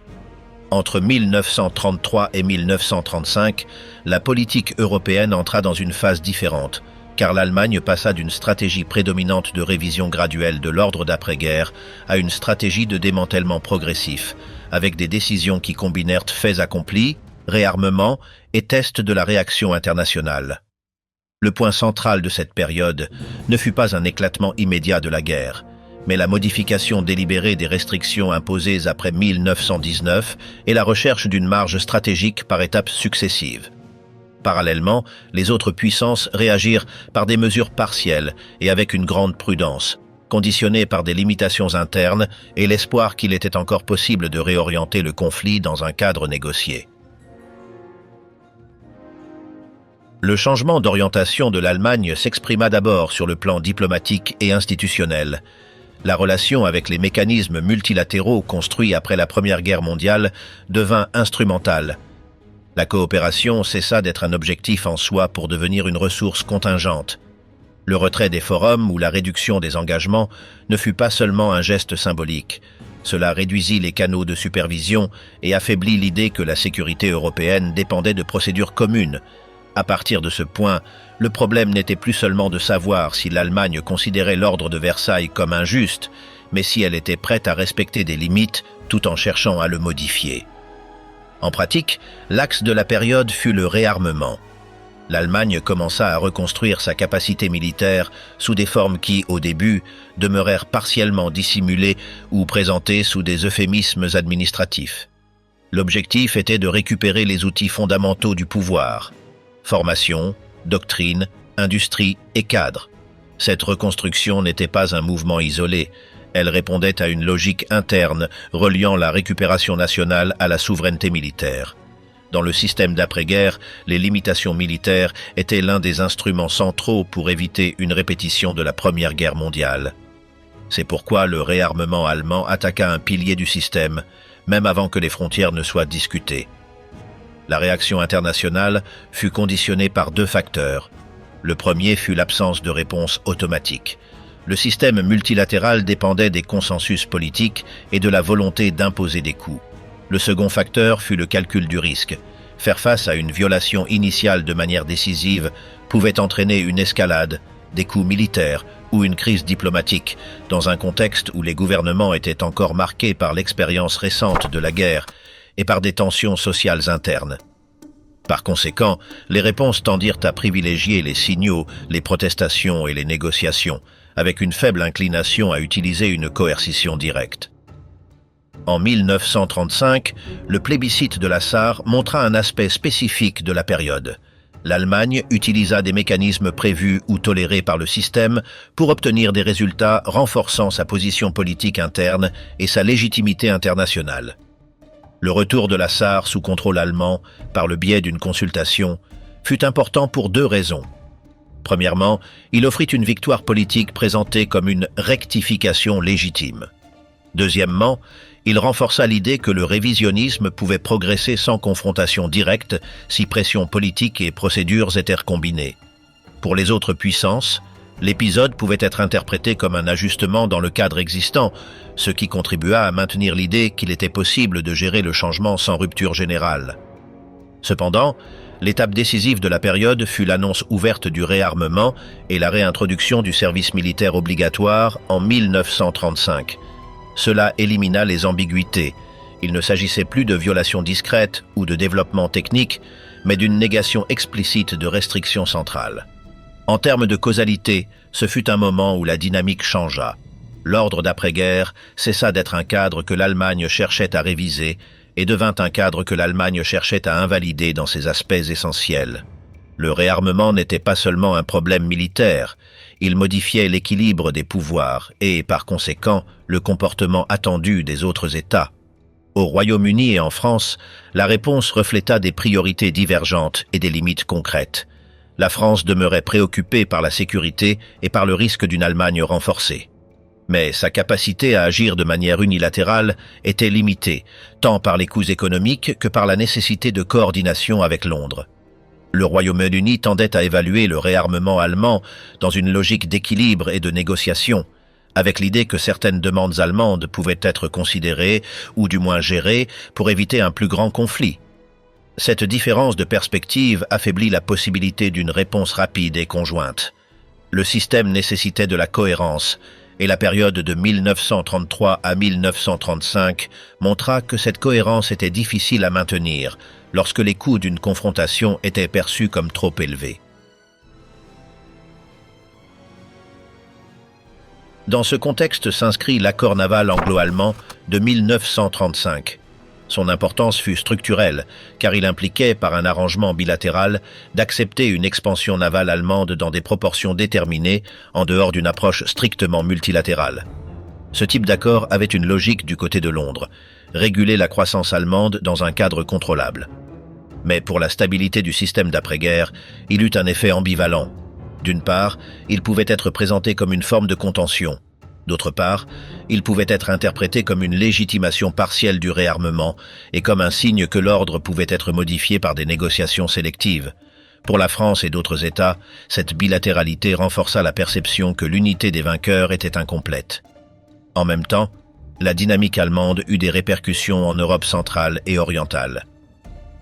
Entre 1933 et 1935, la politique européenne entra dans une phase différente, car l'Allemagne passa d'une stratégie prédominante de révision graduelle de l'ordre d'après-guerre à une stratégie de démantèlement progressif, avec des décisions qui combinèrent faits accomplis, réarmement et tests de la réaction internationale. Le point central de cette période ne fut pas un éclatement immédiat de la guerre, mais la modification délibérée des restrictions imposées après 1919 et la recherche d'une marge stratégique par étapes successives. parallèlement, les autres puissances réagirent par des mesures partielles et avec une grande prudence, conditionnées par des limitations internes et l'espoir qu'il était encore possible de réorienter le conflit dans un cadre négocié. Le changement d'orientation de l'Allemagne s'exprima d'abord sur le plan diplomatique et institutionnel. La relation avec les mécanismes multilatéraux construits après la Première Guerre mondiale devint instrumentale. La coopération cessa d'être un objectif en soi pour devenir une ressource contingente. Le retrait des forums ou la réduction des engagements ne fut pas seulement un geste symbolique. Cela réduisit les canaux de supervision et affaiblit l'idée que la sécurité européenne dépendait de procédures communes. À partir de ce point, le problème n'était plus seulement de savoir si l'Allemagne considérait l'ordre de Versailles comme injuste, mais si elle était prête à respecter des limites tout en cherchant à le modifier. En pratique, l'axe de la période fut le réarmement. L'Allemagne commença à reconstruire sa capacité militaire sous des formes qui, au début, demeurèrent partiellement dissimulées ou présentées sous des euphémismes administratifs. L'objectif était de récupérer les outils fondamentaux du pouvoir: formation, doctrine, industrie et cadre. Cette reconstruction n'était pas un mouvement isolé. Elle répondait à une logique interne reliant la récupération nationale à la souveraineté militaire. Dans le système d'après-guerre, les limitations militaires étaient l'un des instruments centraux pour éviter une répétition de la Première Guerre mondiale. C'est pourquoi le réarmement allemand attaqua un pilier du système, même avant que les frontières ne soient discutées. La réaction internationale fut conditionnée par deux facteurs. Le premier fut l'absence de réponse automatique. Le système multilatéral dépendait des consensus politiques et de la volonté d'imposer des coûts. Le second facteur fut le calcul du risque. Faire face à une violation initiale de manière décisive pouvait entraîner une escalade, des coups militaires ou une crise diplomatique, dans un contexte où les gouvernements étaient encore marqués par l'expérience récente de la guerre et par des tensions sociales internes. Par conséquent, les réponses tendirent à privilégier les signaux, les protestations et les négociations, avec une faible inclination à utiliser une coercition directe. En 1935, le plébiscite de la Sarre montra un aspect spécifique de la période. L'Allemagne utilisa des mécanismes prévus ou tolérés par le système pour obtenir des résultats renforçant sa position politique interne et sa légitimité internationale. Le retour de la Sarre sous contrôle allemand, par le biais d'une consultation, fut important pour deux raisons. Premièrement, il offrit une victoire politique présentée comme une rectification légitime. Deuxièmement, il renforça l'idée que le révisionnisme pouvait progresser sans confrontation directe si pression politique et procédures étaient combinées. Pour les autres puissances, l'épisode pouvait être interprété comme un ajustement dans le cadre existant, ce qui contribua à maintenir l'idée qu'il était possible de gérer le changement sans rupture générale. Cependant, l'étape décisive de la période fut l'annonce ouverte du réarmement et la réintroduction du service militaire obligatoire en 1935. Cela élimina les ambiguïtés. Il ne s'agissait plus de violations discrètes ou de développement technique, mais d'une négation explicite de restrictions centrales. En termes de causalité, ce fut un moment où la dynamique changea. L'ordre d'après-guerre cessa d'être un cadre que l'Allemagne cherchait à réviser et devint un cadre que l'Allemagne cherchait à invalider dans ses aspects essentiels. Le réarmement n'était pas seulement un problème militaire, il modifiait l'équilibre des pouvoirs et, par conséquent, le comportement attendu des autres États. Au Royaume-Uni et en France, la réponse refléta des priorités divergentes et des limites concrètes. La France demeurait préoccupée par la sécurité et par le risque d'une Allemagne renforcée. Mais sa capacité à agir de manière unilatérale était limitée, tant par les coûts économiques que par la nécessité de coordination avec Londres. Le Royaume-Uni tendait à évaluer le réarmement allemand dans une logique d'équilibre et de négociation, avec l'idée que certaines demandes allemandes pouvaient être considérées, ou du moins gérées, pour éviter un plus grand conflit. Cette différence de perspective affaiblit la possibilité d'une réponse rapide et conjointe. Le système nécessitait de la cohérence, et la période de 1933 à 1935 montra que cette cohérence était difficile à maintenir lorsque les coûts d'une confrontation étaient perçus comme trop élevés. Dans ce contexte s'inscrit l'accord naval anglo-allemand de 1935. Son importance fut structurelle, car il impliquait, par un arrangement bilatéral, d'accepter une expansion navale allemande dans des proportions déterminées, en dehors d'une approche strictement multilatérale. Ce type d'accord avait une logique du côté de Londres, réguler la croissance allemande dans un cadre contrôlable. Mais pour la stabilité du système d'après-guerre, il eut un effet ambivalent. D'une part, il pouvait être présenté comme une forme de contention. D'autre part, il pouvait être interprété comme une légitimation partielle du réarmement et comme un signe que l'ordre pouvait être modifié par des négociations sélectives. Pour la France et d'autres États, cette bilatéralité renforça la perception que l'unité des vainqueurs était incomplète. En même temps, la dynamique allemande eut des répercussions en Europe centrale et orientale.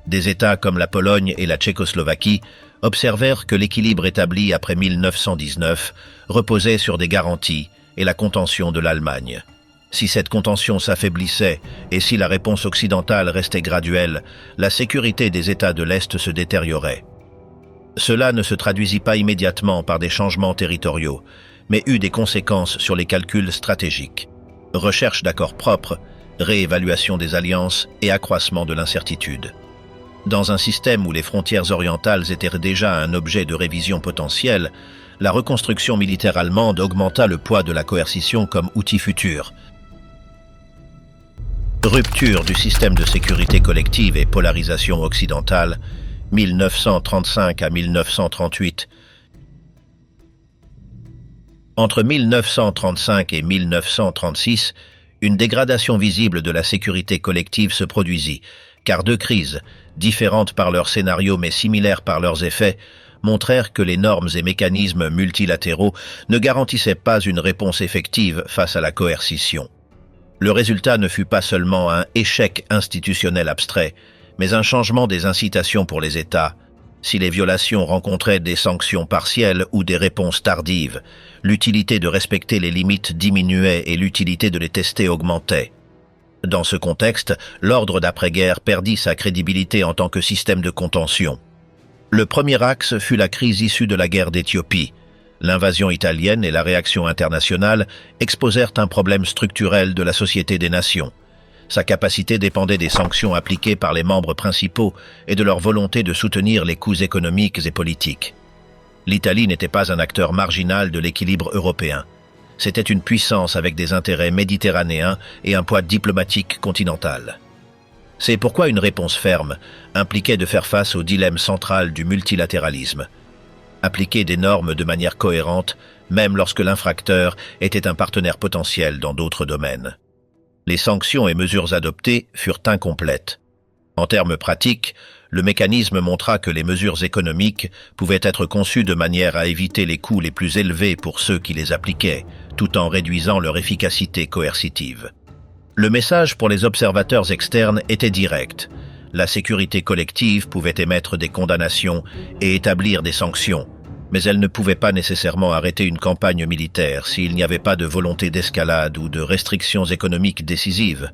Des États comme la Pologne et la Tchécoslovaquie observèrent que l'équilibre établi après 1919 reposait sur des garanties et la contention de l'Allemagne. Si cette contention s'affaiblissait et si la réponse occidentale restait graduelle, la sécurité des États de l'Est se détériorait. Cela ne se traduisit pas immédiatement par des changements territoriaux, mais eut des conséquences sur les calculs stratégiques. Recherche d'accords propres, réévaluation des alliances et accroissement de l'incertitude. Dans un système où les frontières orientales étaient déjà un objet de révision potentiel, la reconstruction militaire allemande augmenta le poids de la coercition comme outil futur. Rupture du système de sécurité collective et polarisation occidentale, 1935 à 1938. Entre 1935 et 1936, une dégradation visible de la sécurité collective se produisit, car deux crises, différentes par leur scénario mais similaires par leurs effets, montrèrent que les normes et mécanismes multilatéraux ne garantissaient pas une réponse effective face à la coercition. Le résultat ne fut pas seulement un échec institutionnel abstrait, mais un changement des incitations pour les États. Si les violations rencontraient des sanctions partielles ou des réponses tardives, l'utilité de respecter les limites diminuait et l'utilité de les tester augmentait. Dans ce contexte, l'ordre d'après-guerre perdit sa crédibilité en tant que système de contention. Le premier axe fut la crise issue de la guerre d'Éthiopie. L'invasion italienne et la réaction internationale exposèrent un problème structurel de la Société des Nations. Sa capacité dépendait des sanctions appliquées par les membres principaux et de leur volonté de soutenir les coûts économiques et politiques. L'Italie n'était pas un acteur marginal de l'équilibre européen. C'était une puissance avec des intérêts méditerranéens et un poids diplomatique continental. C'est pourquoi une réponse ferme impliquait de faire face au dilemme central du multilatéralisme. Appliquer des normes de manière cohérente, même lorsque l'infracteur était un partenaire potentiel dans d'autres domaines. Les sanctions et mesures adoptées furent incomplètes. En termes pratiques, le mécanisme montra que les mesures économiques pouvaient être conçues de manière à éviter les coûts les plus élevés pour ceux qui les appliquaient, tout en réduisant leur efficacité coercitive. Le message pour les observateurs externes était direct. La sécurité collective pouvait émettre des condamnations et établir des sanctions, mais elle ne pouvait pas nécessairement arrêter une campagne militaire s'il n'y avait pas de volonté d'escalade ou de restrictions économiques décisives.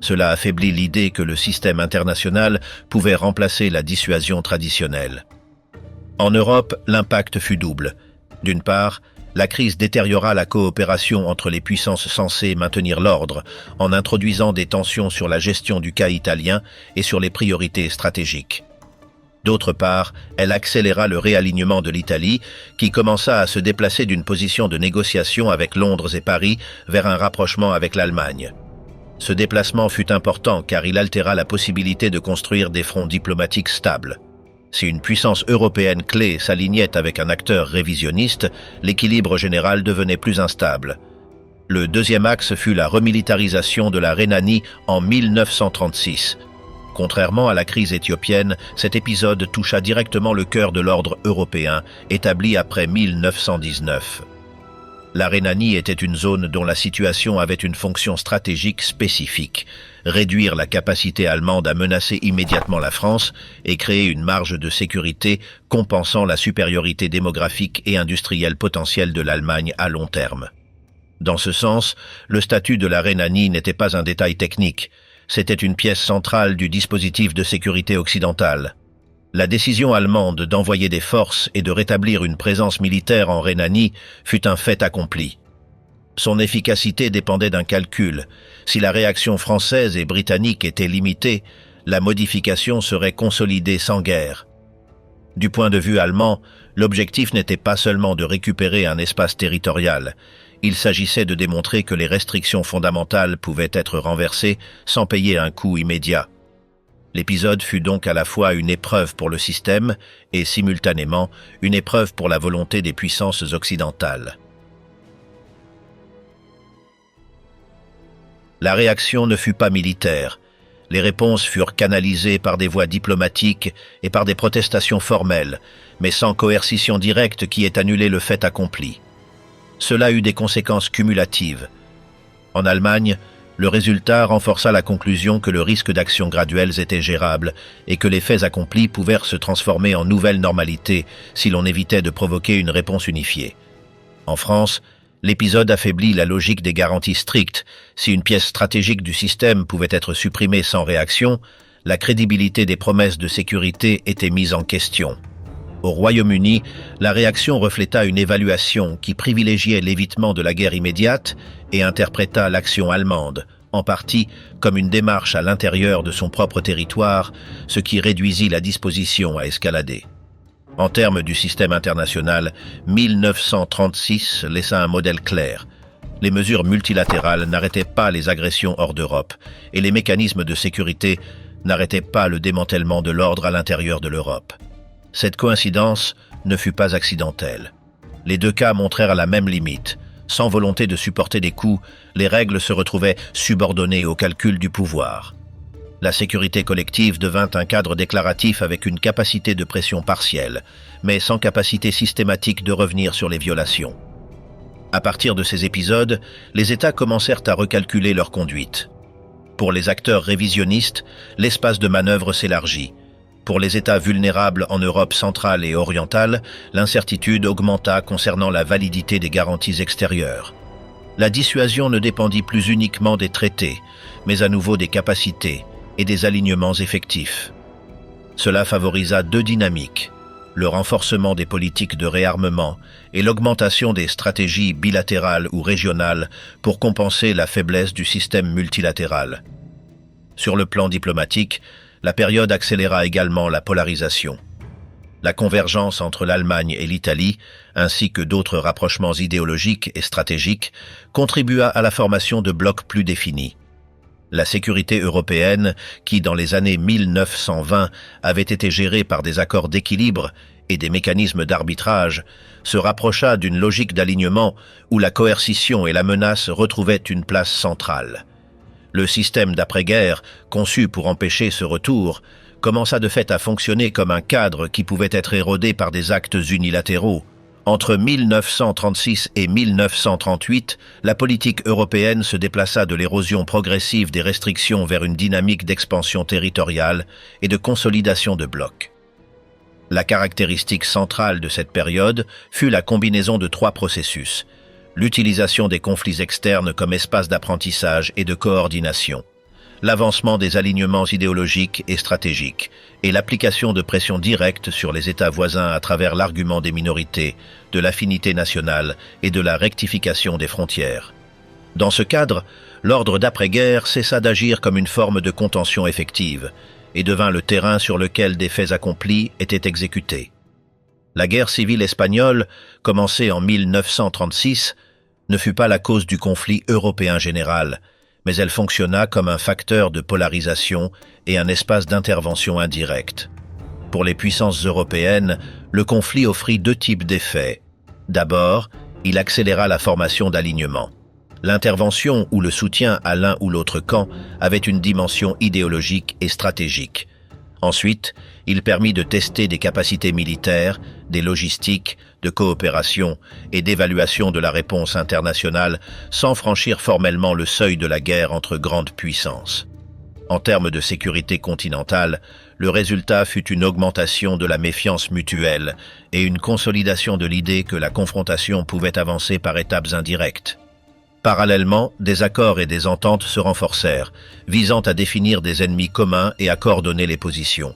Cela affaiblit l'idée que le système international pouvait remplacer la dissuasion traditionnelle. En Europe, l'impact fut double. D'une part, la crise détériora la coopération entre les puissances censées maintenir l'ordre en introduisant des tensions sur la gestion du cas italien et sur les priorités stratégiques. D'autre part, elle accéléra le réalignement de l'Italie, qui commença à se déplacer d'une position de négociation avec Londres et Paris vers un rapprochement avec l'Allemagne. Ce déplacement fut important car il altéra la possibilité de construire des fronts diplomatiques stables. Si une puissance européenne clé s'alignait avec un acteur révisionniste, l'équilibre général devenait plus instable. Le deuxième axe fut la remilitarisation de la Rhénanie en 1936. Contrairement à la crise éthiopienne, cet épisode toucha directement le cœur de l'ordre européen, établi après 1919. La Rhénanie était une zone dont la situation avait une fonction stratégique spécifique, réduire la capacité allemande à menacer immédiatement la France et créer une marge de sécurité compensant la supériorité démographique et industrielle potentielle de l'Allemagne à long terme. Dans ce sens, le statut de la Rhénanie n'était pas un détail technique, c'était une pièce centrale du dispositif de sécurité occidentale. La décision allemande d'envoyer des forces et de rétablir une présence militaire en Rhénanie fut un fait accompli. Son efficacité dépendait d'un calcul. Si la réaction française et britannique était limitée, la modification serait consolidée sans guerre. Du point de vue allemand, l'objectif n'était pas seulement de récupérer un espace territorial. Il s'agissait de démontrer que les restrictions fondamentales pouvaient être renversées sans payer un coût immédiat. L'épisode fut donc à la fois une épreuve pour le système et, simultanément, une épreuve pour la volonté des puissances occidentales. La réaction ne fut pas militaire. Les réponses furent canalisées par des voies diplomatiques et par des protestations formelles, mais sans coercition directe qui ait annulé le fait accompli. Cela eut des conséquences cumulatives. En Allemagne, le résultat renforça la conclusion que le risque d'actions graduelles était gérable et que les faits accomplis pouvaient se transformer en nouvelle normalité si l'on évitait de provoquer une réponse unifiée. En France, l'épisode affaiblit la logique des garanties strictes. Si une pièce stratégique du système pouvait être supprimée sans réaction, la crédibilité des promesses de sécurité était mise en question. Au Royaume-Uni, la réaction refléta une évaluation qui privilégiait l'évitement de la guerre immédiate et interpréta l'action allemande, en partie comme une démarche à l'intérieur de son propre territoire, ce qui réduisit la disposition à escalader. En termes du système international, 1936 laissa un modèle clair. Les mesures multilatérales n'arrêtaient pas les agressions hors d'Europe, et les mécanismes de sécurité n'arrêtaient pas le démantèlement de l'ordre à l'intérieur de l'Europe. Cette coïncidence ne fut pas accidentelle. Les deux cas montrèrent la même limite. Sans volonté de supporter des coups, les règles se retrouvaient subordonnées au calcul du pouvoir. La sécurité collective devint un cadre déclaratif avec une capacité de pression partielle, mais sans capacité systématique de revenir sur les violations. À partir de ces épisodes, les États commencèrent à recalculer leur conduite. Pour les acteurs révisionnistes, l'espace de manœuvre s'élargit. Pour les États vulnérables en Europe centrale et orientale, l'incertitude augmenta concernant la validité des garanties extérieures. La dissuasion ne dépendit plus uniquement des traités, mais à nouveau des capacités et des alignements effectifs. Cela favorisa deux dynamiques, le renforcement des politiques de réarmement et l'augmentation des stratégies bilatérales ou régionales pour compenser la faiblesse du système multilatéral. Sur le plan diplomatique, la période accéléra également la polarisation. La convergence entre l'Allemagne et l'Italie, ainsi que d'autres rapprochements idéologiques et stratégiques, contribua à la formation de blocs plus définis. La sécurité européenne, qui dans les années 1920 avait été gérée par des accords d'équilibre et des mécanismes d'arbitrage, se rapprocha d'une logique d'alignement où la coercition et la menace retrouvaient une place centrale. Le système d'après-guerre, conçu pour empêcher ce retour, commença de fait à fonctionner comme un cadre qui pouvait être érodé par des actes unilatéraux. Entre 1936 et 1938, la politique européenne se déplaça de l'érosion progressive des restrictions vers une dynamique d'expansion territoriale et de consolidation de blocs. La caractéristique centrale de cette période fut la combinaison de trois processus: l'utilisation des conflits externes comme espace d'apprentissage et de coordination, l'avancement des alignements idéologiques et stratégiques, et l'application de pressions directes sur les États voisins à travers l'argument des minorités, de l'affinité nationale et de la rectification des frontières. Dans ce cadre, l'ordre d'après-guerre cessa d'agir comme une forme de contention effective et devint le terrain sur lequel des faits accomplis étaient exécutés. La guerre civile espagnole, commencée en 1936, ne fut pas la cause du conflit européen général, mais elle fonctionna comme un facteur de polarisation et un espace d'intervention indirecte. Pour les puissances européennes, le conflit offrit deux types d'effets. D'abord, il accéléra la formation d'alignements. L'intervention ou le soutien à l'un ou l'autre camp avait une dimension idéologique et stratégique. Ensuite, il permit de tester des capacités militaires, des logistiques, de coopération et d'évaluation de la réponse internationale sans franchir formellement le seuil de la guerre entre grandes puissances. En termes de sécurité continentale, le résultat fut une augmentation de la méfiance mutuelle et une consolidation de l'idée que la confrontation pouvait avancer par étapes indirectes. Parallèlement, des accords et des ententes se renforcèrent, visant à définir des ennemis communs et à coordonner les positions.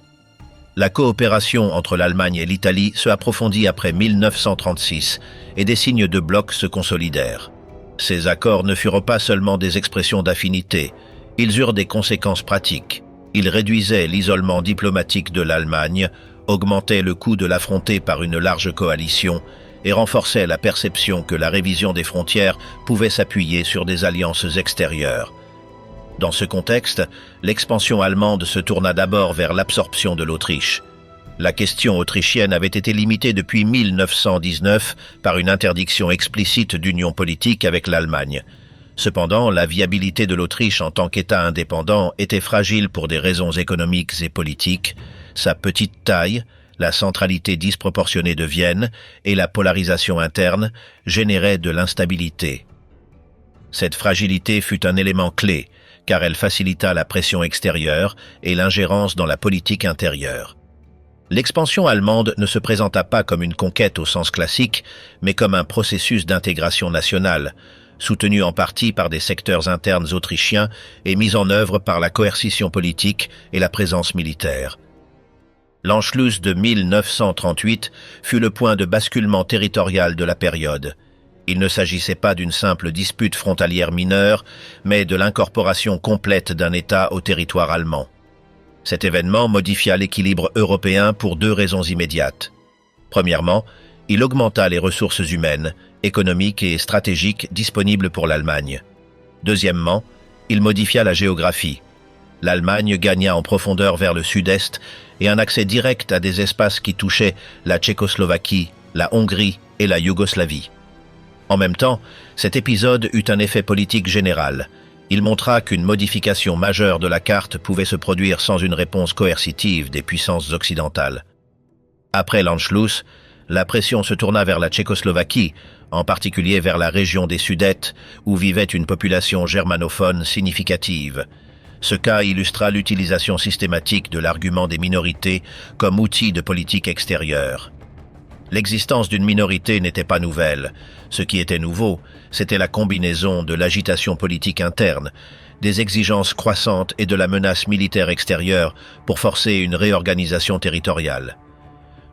La coopération entre l'Allemagne et l'Italie se approfondit après 1936 et des signes de bloc se consolidèrent. Ces accords ne furent pas seulement des expressions d'affinité, ils eurent des conséquences pratiques. Ils réduisaient l'isolement diplomatique de l'Allemagne, augmentaient le coût de l'affronter par une large coalition et renforçaient la perception que la révision des frontières pouvait s'appuyer sur des alliances extérieures. Dans ce contexte, l'expansion allemande se tourna d'abord vers l'absorption de l'Autriche. La question autrichienne avait été limitée depuis 1919 par une interdiction explicite d'union politique avec l'Allemagne. Cependant, la viabilité de l'Autriche en tant qu'État indépendant était fragile pour des raisons économiques et politiques. Sa petite taille, la centralité disproportionnée de Vienne et la polarisation interne généraient de l'instabilité. Cette fragilité fut un élément clé, car elle facilita la pression extérieure et l'ingérence dans la politique intérieure. L'expansion allemande ne se présenta pas comme une conquête au sens classique, mais comme un processus d'intégration nationale, soutenu en partie par des secteurs internes autrichiens et mis en œuvre par la coercition politique et la présence militaire. L'Anschluss de 1938 fut le point de basculement territorial de la période. Il ne s'agissait pas d'une simple dispute frontalière mineure, mais de l'incorporation complète d'un État au territoire allemand. Cet événement modifia l'équilibre européen pour deux raisons immédiates. Premièrement, il augmenta les ressources humaines, économiques et stratégiques disponibles pour l'Allemagne. Deuxièmement, il modifia la géographie. L'Allemagne gagna en profondeur vers le sud-est et un accès direct à des espaces qui touchaient la Tchécoslovaquie, la Hongrie et la Yougoslavie. En même temps, cet épisode eut un effet politique général. Il montra qu'une modification majeure de la carte pouvait se produire sans une réponse coercitive des puissances occidentales. Après l'Anschluss, la pression se tourna vers la Tchécoslovaquie, en particulier vers la région des Sudètes, où vivait une population germanophone significative. Ce cas illustra l'utilisation systématique de l'argument des minorités comme outil de politique extérieure. L'existence d'une minorité n'était pas nouvelle. Ce qui était nouveau, c'était la combinaison de l'agitation politique interne, des exigences croissantes et de la menace militaire extérieure pour forcer une réorganisation territoriale.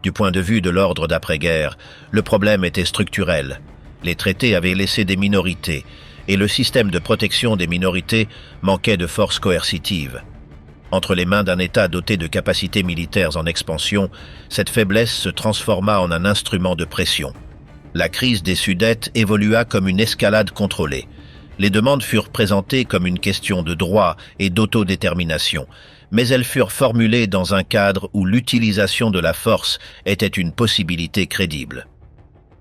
Du point de vue de l'ordre d'après-guerre, le problème était structurel. Les traités avaient laissé des minorités, et le système de protection des minorités manquait de force coercitive. Entre les mains d'un État doté de capacités militaires en expansion, cette faiblesse se transforma en un instrument de pression. La crise des Sudètes évolua comme une escalade contrôlée. Les demandes furent présentées comme une question de droit et d'autodétermination, mais elles furent formulées dans un cadre où l'utilisation de la force était une possibilité crédible.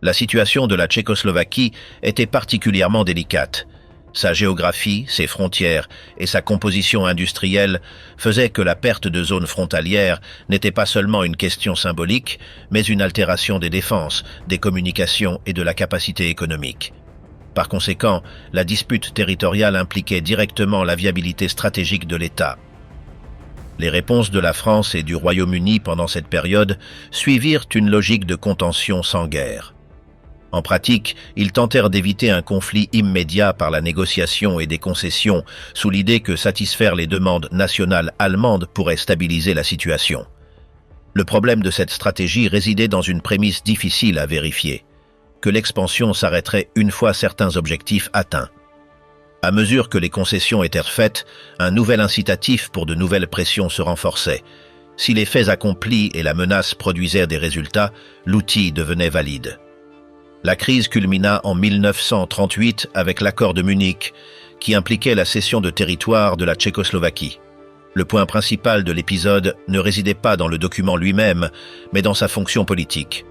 La situation de la Tchécoslovaquie était particulièrement délicate. Sa géographie, ses frontières et sa composition industrielle faisaient que la perte de zones frontalières n'était pas seulement une question symbolique, mais une altération des défenses, des communications et de la capacité économique. Par conséquent, la dispute territoriale impliquait directement la viabilité stratégique de l'État. Les réponses de la France et du Royaume-Uni pendant cette période suivirent une logique de contention sans guerre. En pratique, ils tentèrent d'éviter un conflit immédiat par la négociation et des concessions, sous l'idée que satisfaire les demandes nationales allemandes pourrait stabiliser la situation. Le problème de cette stratégie résidait dans une prémisse difficile à vérifier, que l'expansion s'arrêterait une fois certains objectifs atteints. À mesure que les concessions étaient faites, un nouvel incitatif pour de nouvelles pressions se renforçait. Si les faits accomplis et la menace produisaient des résultats, l'outil devenait valide. La crise culmina en 1938 avec l'accord de Munich, qui impliquait la cession de territoire de la Tchécoslovaquie. Le point principal de l'épisode ne résidait pas dans le document lui-même, mais dans sa fonction politique.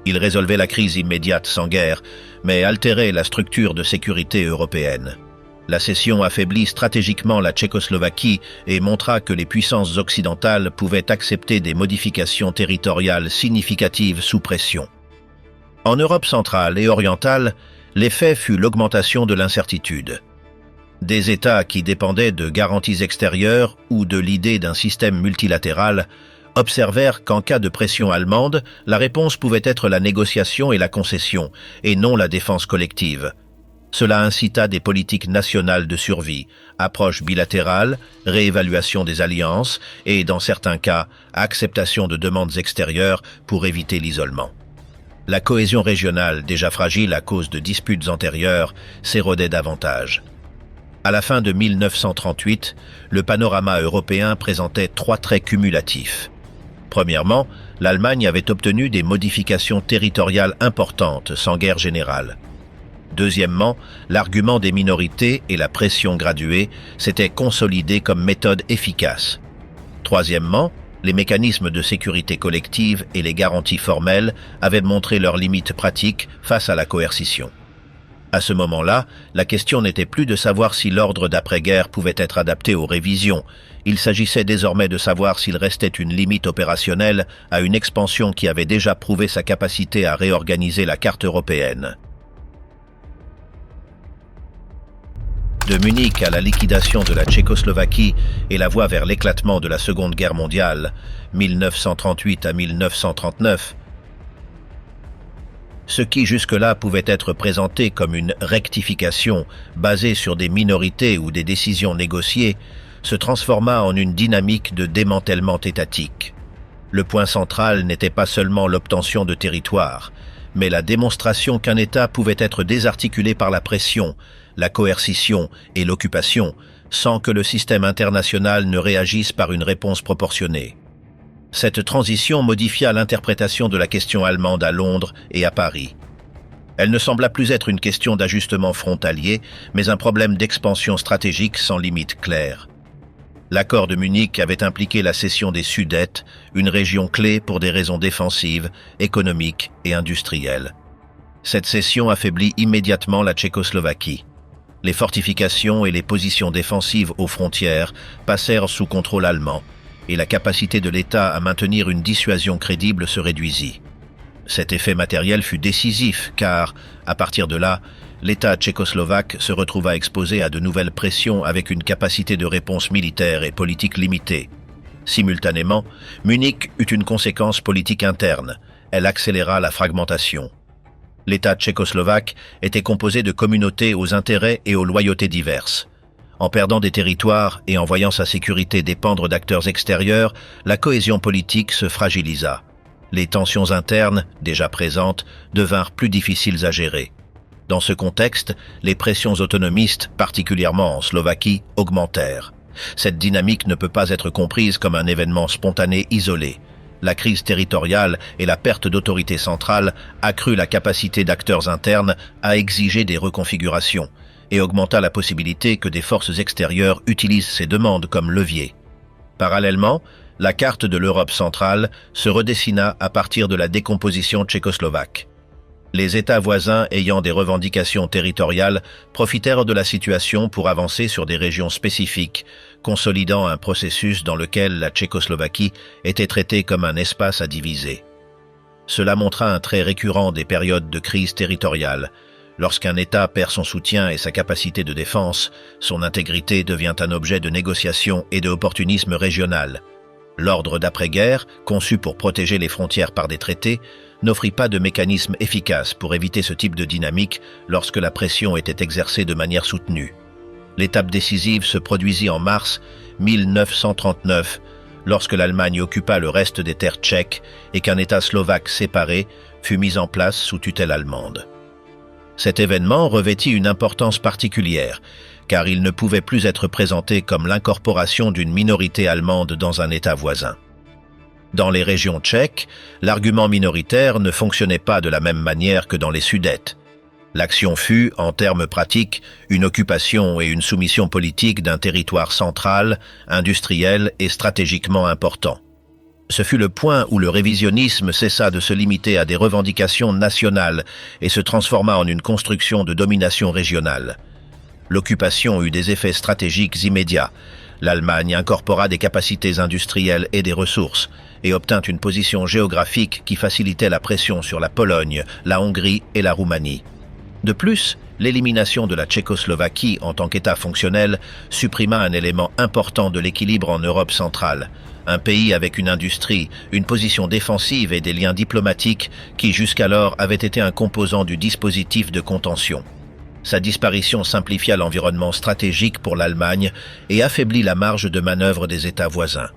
Il résolvait la crise immédiate sans guerre, mais altérait la structure de sécurité européenne. La cession affaiblit stratégiquement la Tchécoslovaquie et montra que les puissances occidentales pouvaient accepter des modifications territoriales significatives sous pression. En Europe centrale et orientale, l'effet fut l'augmentation de l'incertitude. Des États qui dépendaient de garanties extérieures ou de l'idée d'un système multilatéral observèrent qu'en cas de pression allemande, la réponse pouvait être la négociation et la concession, et non la défense collective. Cela incita des politiques nationales de survie, approche bilatérale, réévaluation des alliances et, dans certains cas, acceptation de demandes extérieures pour éviter l'isolement. La cohésion régionale, déjà fragile à cause de disputes antérieures, s'érodait davantage. À la fin de 1938, le panorama européen présentait 3 traits cumulatifs. Premièrement, l'Allemagne avait obtenu des modifications territoriales importantes sans guerre générale. Deuxièmement, l'argument des minorités et la pression graduée s'étaient consolidés comme méthode efficace. Troisièmement, les mécanismes de sécurité collective et les garanties formelles avaient montré leurs limites pratiques face à la coercition. À ce moment-là, la question n'était plus de savoir si l'ordre d'après-guerre pouvait être adapté aux révisions. Il s'agissait désormais de savoir s'il restait une limite opérationnelle à une expansion qui avait déjà prouvé sa capacité à réorganiser la carte européenne. De Munich à la liquidation de la Tchécoslovaquie et la voie vers l'éclatement de la Seconde Guerre mondiale, 1938 à 1939, ce qui jusque-là pouvait être présenté comme une rectification basée sur des minorités ou des décisions négociées, se transforma en une dynamique de démantèlement étatique. Le point central n'était pas seulement l'obtention de territoire, mais la démonstration qu'un État pouvait être désarticulé par la pression, la coercition et l'occupation, sans que le système international ne réagisse par une réponse proportionnée. Cette transition modifia l'interprétation de la question allemande à Londres et à Paris. Elle ne sembla plus être une question d'ajustement frontalier, mais un problème d'expansion stratégique sans limite claire. L'accord de Munich avait impliqué la cession des Sudètes, une région clé pour des raisons défensives, économiques et industrielles. Cette cession affaiblit immédiatement la Tchécoslovaquie. Les fortifications et les positions défensives aux frontières passèrent sous contrôle allemand, et la capacité de l'État à maintenir une dissuasion crédible se réduisit. Cet effet matériel fut décisif car, à partir de là, l'État tchécoslovaque se retrouva exposé à de nouvelles pressions avec une capacité de réponse militaire et politique limitée. Simultanément, Munich eut une conséquence politique interne. Elle accéléra la fragmentation. L'État tchécoslovaque était composé de communautés aux intérêts et aux loyautés diverses. En perdant des territoires et en voyant sa sécurité dépendre d'acteurs extérieurs, la cohésion politique se fragilisa. Les tensions internes, déjà présentes, devinrent plus difficiles à gérer. Dans ce contexte, les pressions autonomistes, particulièrement en Slovaquie, augmentèrent. Cette dynamique ne peut pas être comprise comme un événement spontané isolé. La crise territoriale et la perte d'autorité centrale accrut la capacité d'acteurs internes à exiger des reconfigurations et augmenta la possibilité que des forces extérieures utilisent ces demandes comme levier. Parallèlement, la carte de l'Europe centrale se redessina à partir de la décomposition tchécoslovaque. Les États voisins ayant des revendications territoriales profitèrent de la situation pour avancer sur des régions spécifiques, consolidant un processus dans lequel la Tchécoslovaquie était traitée comme un espace à diviser. Cela montra un trait récurrent des périodes de crise territoriale. Lorsqu'un État perd son soutien et sa capacité de défense, son intégrité devient un objet de négociation et de opportunisme régional. L'ordre d'après-guerre, conçu pour protéger les frontières par des traités, n'offrit pas de mécanisme efficace pour éviter ce type de dynamique lorsque la pression était exercée de manière soutenue. L'étape décisive se produisit en mars 1939, lorsque l'Allemagne occupa le reste des terres tchèques et qu'un État slovaque séparé fut mis en place sous tutelle allemande. Cet événement revêtit une importance particulière, car il ne pouvait plus être présenté comme l'incorporation d'une minorité allemande dans un État voisin. Dans les régions tchèques, l'argument minoritaire ne fonctionnait pas de la même manière que dans les Sudètes. L'action fut, en termes pratiques, une occupation et une soumission politique d'un territoire central, industriel et stratégiquement important. Ce fut le point où le révisionnisme cessa de se limiter à des revendications nationales et se transforma en une construction de domination régionale. L'occupation eut des effets stratégiques immédiats. L'Allemagne incorpora des capacités industrielles et des ressources et obtint une position géographique qui facilitait la pression sur la Pologne, la Hongrie et la Roumanie. De plus, l'élimination de la Tchécoslovaquie en tant qu'État fonctionnel supprima un élément important de l'équilibre en Europe centrale, un pays avec une industrie, une position défensive et des liens diplomatiques qui jusqu'alors avaient été un composant du dispositif de contention. Sa disparition simplifia l'environnement stratégique pour l'Allemagne et affaiblit la marge de manœuvre des États voisins.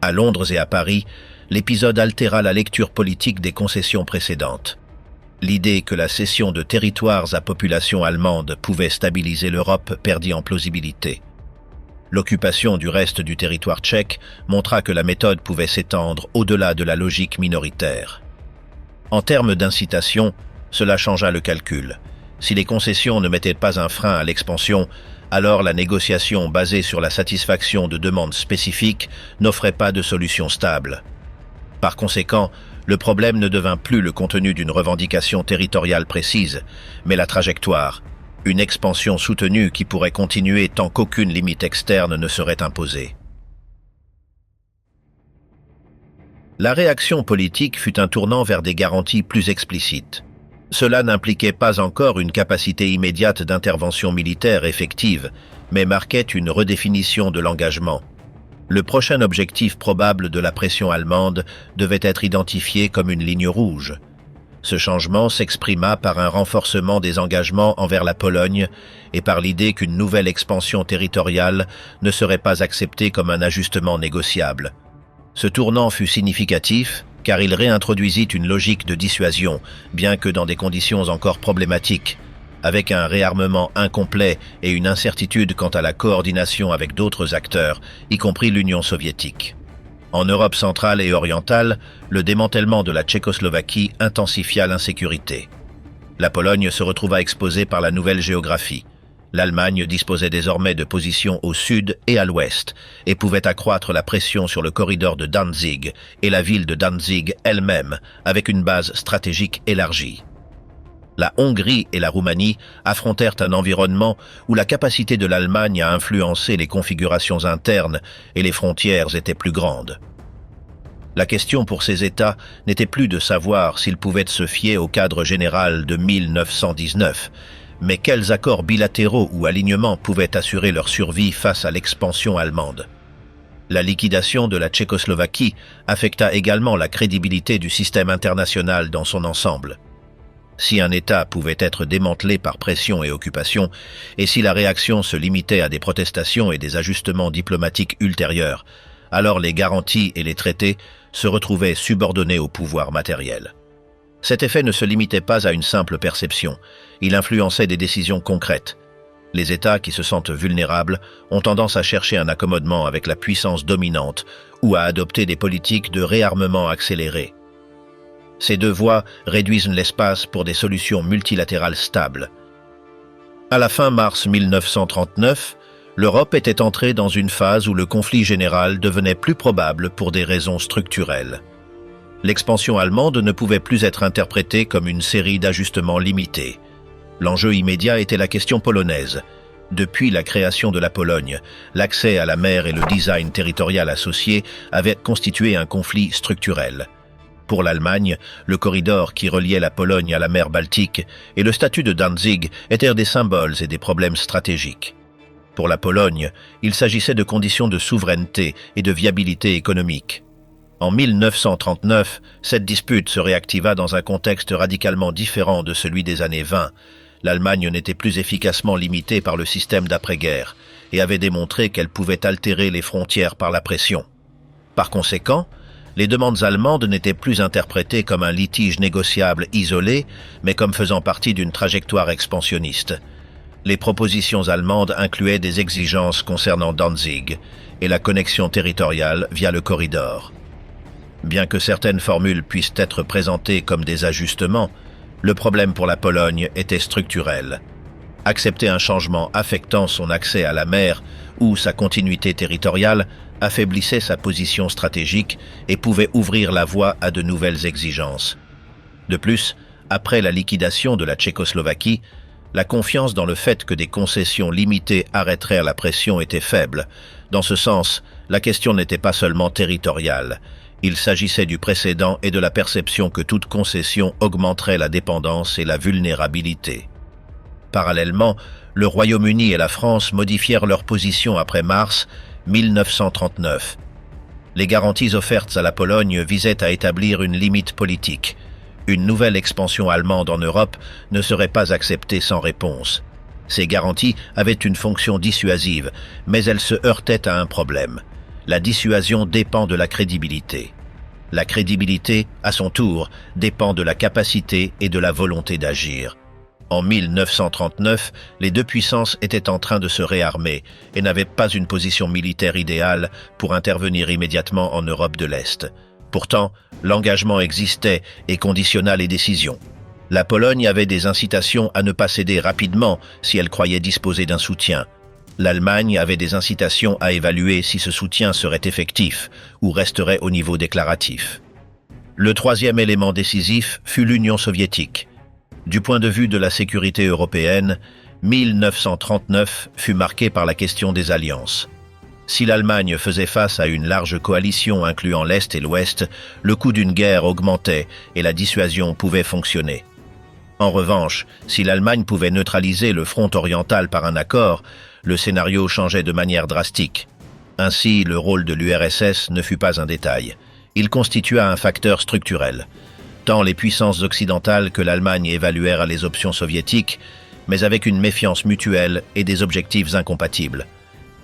À Londres et à Paris, l'épisode altéra la lecture politique des concessions précédentes. L'idée que la cession de territoires à population allemande pouvait stabiliser l'Europe perdit en plausibilité. L'occupation du reste du territoire tchèque montra que la méthode pouvait s'étendre au-delà de la logique minoritaire. En termes d'incitation, cela changea le calcul. Si les concessions ne mettaient pas un frein à l'expansion, alors la négociation basée sur la satisfaction de demandes spécifiques n'offrait pas de solution stable. Par conséquent, le problème ne devint plus le contenu d'une revendication territoriale précise, mais la trajectoire, une expansion soutenue qui pourrait continuer tant qu'aucune limite externe ne serait imposée. La réaction politique fut un tournant vers des garanties plus explicites. Cela n'impliquait pas encore une capacité immédiate d'intervention militaire effective, mais marquait une redéfinition de l'engagement. Le prochain objectif probable de la pression allemande devait être identifié comme une ligne rouge. Ce changement s'exprima par un renforcement des engagements envers la Pologne et par l'idée qu'une nouvelle expansion territoriale ne serait pas acceptée comme un ajustement négociable. Ce tournant fut significatif car il réintroduisit une logique de dissuasion, bien que dans des conditions encore problématiques, avec un réarmement incomplet et une incertitude quant à la coordination avec d'autres acteurs, y compris l'Union soviétique. En Europe centrale et orientale, le démantèlement de la Tchécoslovaquie intensifia l'insécurité. La Pologne se retrouva exposée par la nouvelle géographie. L'Allemagne disposait désormais de positions au sud et à l'ouest et pouvait accroître la pression sur le corridor de Danzig et la ville de Danzig elle-même avec une base stratégique élargie. La Hongrie et la Roumanie affrontèrent un environnement où la capacité de l'Allemagne à influencer les configurations internes et les frontières était plus grande. La question pour ces États n'était plus de savoir s'ils pouvaient se fier au cadre général de 1919, mais quels accords bilatéraux ou alignements pouvaient assurer leur survie face à l'expansion allemande. La liquidation de la Tchécoslovaquie affecta également la crédibilité du système international dans son ensemble. Si un État pouvait être démantelé par pression et occupation, et si la réaction se limitait à des protestations et des ajustements diplomatiques ultérieurs, alors les garanties et les traités se retrouvaient subordonnés au pouvoir matériel. Cet effet ne se limitait pas à une simple perception, il influençait des décisions concrètes. Les États qui se sentent vulnérables ont tendance à chercher un accommodement avec la puissance dominante ou à adopter des politiques de réarmement accéléré. Ces deux voies réduisent l'espace pour des solutions multilatérales stables. À la fin mars 1939, l'Europe était entrée dans une phase où le conflit général devenait plus probable pour des raisons structurelles. L'expansion allemande ne pouvait plus être interprétée comme une série d'ajustements limités. L'enjeu immédiat était la question polonaise. Depuis la création de la Pologne, l'accès à la mer et le design territorial associé avaient constitué un conflit structurel. Pour l'Allemagne, le corridor qui reliait la Pologne à la mer Baltique et le statut de Danzig étaient des symboles et des problèmes stratégiques. Pour la Pologne, il s'agissait de conditions de souveraineté et de viabilité économique. En 1939, cette dispute se réactiva dans un contexte radicalement différent de celui des années 20. L'Allemagne n'était plus efficacement limitée par le système d'après-guerre et avait démontré qu'elle pouvait altérer les frontières par la pression. Par conséquent, les demandes allemandes n'étaient plus interprétées comme un litige négociable isolé, mais comme faisant partie d'une trajectoire expansionniste. Les propositions allemandes incluaient des exigences concernant Danzig et la connexion territoriale via le corridor. Bien que certaines formules puissent être présentées comme des ajustements, le problème pour la Pologne était structurel. Accepter un changement affectant son accès à la mer ou sa continuité territoriale affaiblissait sa position stratégique et pouvait ouvrir la voie à de nouvelles exigences. De plus, après la liquidation de la Tchécoslovaquie, la confiance dans le fait que des concessions limitées arrêteraient la pression était faible. Dans ce sens, la question n'était pas seulement territoriale. Il s'agissait du précédent et de la perception que toute concession augmenterait la dépendance et la vulnérabilité. Parallèlement, le Royaume-Uni et la France modifièrent leur position après mars 1939. Les garanties offertes à la Pologne visaient à établir une limite politique. Une nouvelle expansion allemande en Europe ne serait pas acceptée sans réponse. Ces garanties avaient une fonction dissuasive, mais elles se heurtaient à un problème. La dissuasion dépend de la crédibilité. La crédibilité, à son tour, dépend de la capacité et de la volonté d'agir. En 1939, les deux puissances étaient en train de se réarmer et n'avaient pas une position militaire idéale pour intervenir immédiatement en Europe de l'Est. Pourtant, l'engagement existait et conditionna les décisions. La Pologne avait des incitations à ne pas céder rapidement si elle croyait disposer d'un soutien. L'Allemagne avait des incitations à évaluer si ce soutien serait effectif ou resterait au niveau déclaratif. Le troisième élément décisif fut l'Union soviétique. Du point de vue de la sécurité européenne, 1939 fut marqué par la question des alliances. Si l'Allemagne faisait face à une large coalition incluant l'Est et l'Ouest, le coût d'une guerre augmentait et la dissuasion pouvait fonctionner. En revanche, si l'Allemagne pouvait neutraliser le front oriental par un accord, le scénario changeait de manière drastique. Ainsi, le rôle de l'URSS ne fut pas un détail. Il constitua un facteur structurel. Tant les puissances occidentales que l'Allemagne évaluèrent les options soviétiques, mais avec une méfiance mutuelle et des objectifs incompatibles.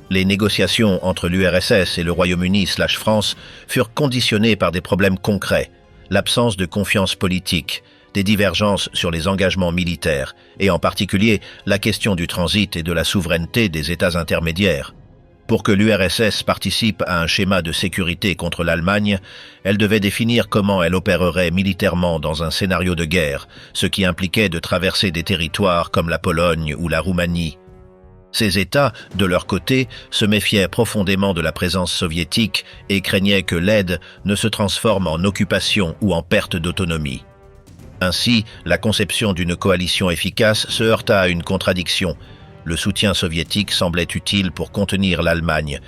Les négociations entre l'URSS et le Royaume-Uni/France furent conditionnées par des problèmes concrets, l'absence de confiance politique, des divergences sur les engagements militaires, et en particulier la question du transit et de la souveraineté des États intermédiaires. Pour que l'URSS participe à un schéma de sécurité contre l'Allemagne, elle devait définir comment elle opérerait militairement dans un scénario de guerre, ce qui impliquait de traverser des territoires comme la Pologne ou la Roumanie. Ces États, de leur côté, se méfiaient profondément de la présence soviétique et craignaient que l'aide ne se transforme en occupation ou en perte d'autonomie. Ainsi, la conception d'une coalition efficace se heurta à une contradiction. Le soutien soviétique semblait utile pour contenir l'Allemagne,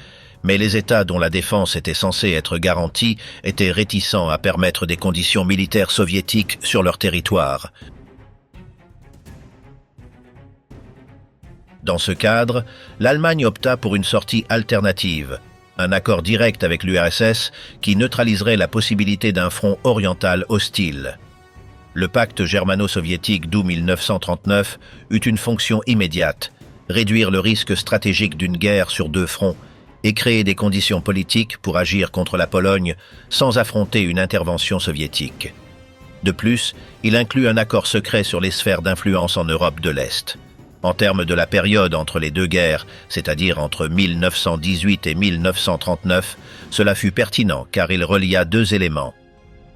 mais les États dont la défense était censée être garantie étaient réticents à permettre des conditions militaires soviétiques sur leur territoire. Dans ce cadre, l'Allemagne opta pour une sortie alternative, un accord direct avec l'URSS qui neutraliserait la possibilité d'un front oriental hostile. Le pacte germano-soviétique d'août 1939 eut une fonction immédiate, réduire le risque stratégique d'une guerre sur deux fronts et créer des conditions politiques pour agir contre la Pologne sans affronter une intervention soviétique. De plus, il inclut un accord secret sur les sphères d'influence en Europe de l'Est. En termes de la période entre les deux guerres, c'est-à-dire entre 1918 et 1939, cela fut pertinent car il relia deux éléments.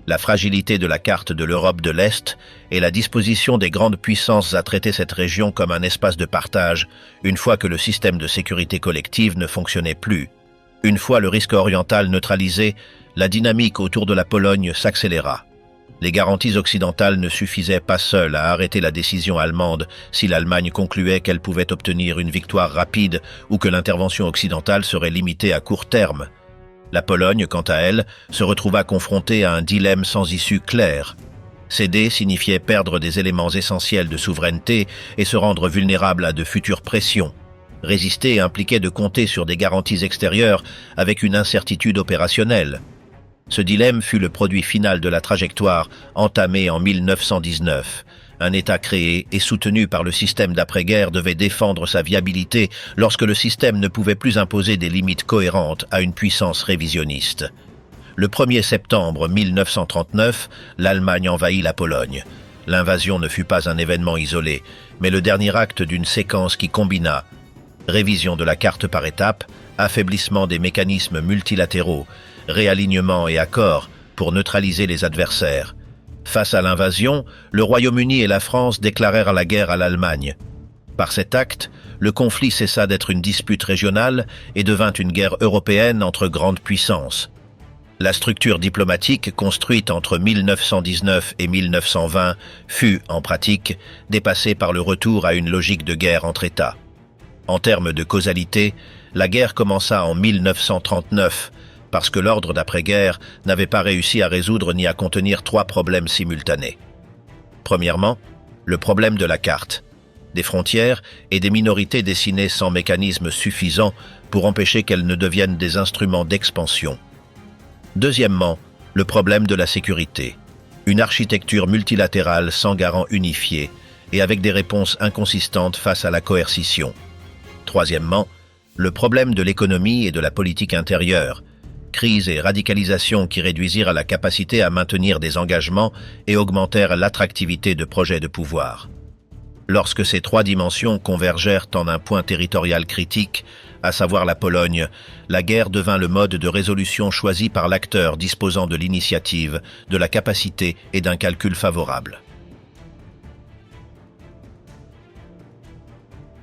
La fragilité de la carte de l'Europe de l'Est et la disposition des grandes puissances à traiter cette région comme un espace de partage, une fois que le système de sécurité collective ne fonctionnait plus. Une fois le risque oriental neutralisé, la dynamique autour de la Pologne s'accéléra. Les garanties occidentales ne suffisaient pas seules à arrêter la décision allemande si l'Allemagne concluait qu'elle pouvait obtenir une victoire rapide ou que l'intervention occidentale serait limitée à court terme. La Pologne, quant à elle, se retrouva confrontée à un dilemme sans issue claire. Céder signifiait perdre des éléments essentiels de souveraineté et se rendre vulnérable à de futures pressions. Résister impliquait de compter sur des garanties extérieures avec une incertitude opérationnelle. Ce dilemme fut le produit final de la trajectoire entamée en 1919. Un État créé et soutenu par le système d'après-guerre devait défendre sa viabilité lorsque le système ne pouvait plus imposer des limites cohérentes à une puissance révisionniste. Le 1er septembre 1939, l'Allemagne envahit la Pologne. L'invasion ne fut pas un événement isolé, mais le dernier acte d'une séquence qui combina révision de la carte par étapes, affaiblissement des mécanismes multilatéraux, réalignement et accord pour neutraliser les adversaires. Face à l'invasion, le Royaume-Uni et la France déclarèrent la guerre à l'Allemagne. Par cet acte, le conflit cessa d'être une dispute régionale et devint une guerre européenne entre grandes puissances. La structure diplomatique construite entre 1919 et 1920 fut, en pratique, dépassée par le retour à une logique de guerre entre États. En termes de causalité, la guerre commença en 1939, parce que l'ordre d'après-guerre n'avait pas réussi à résoudre ni à contenir trois problèmes simultanés. Premièrement, le problème de la carte, des frontières et des minorités dessinées sans mécanisme suffisant pour empêcher qu'elles ne deviennent des instruments d'expansion. Deuxièmement, le problème de la sécurité, une architecture multilatérale sans garant unifié et avec des réponses inconsistantes face à la coercition. Troisièmement, le problème de l'économie et de la politique intérieure, crise et radicalisation qui réduisirent la capacité à maintenir des engagements et augmentèrent l'attractivité de projets de pouvoir. Lorsque ces trois dimensions convergèrent en un point territorial critique, à savoir la Pologne, la guerre devint le mode de résolution choisi par l'acteur disposant de l'initiative, de la capacité et d'un calcul favorable.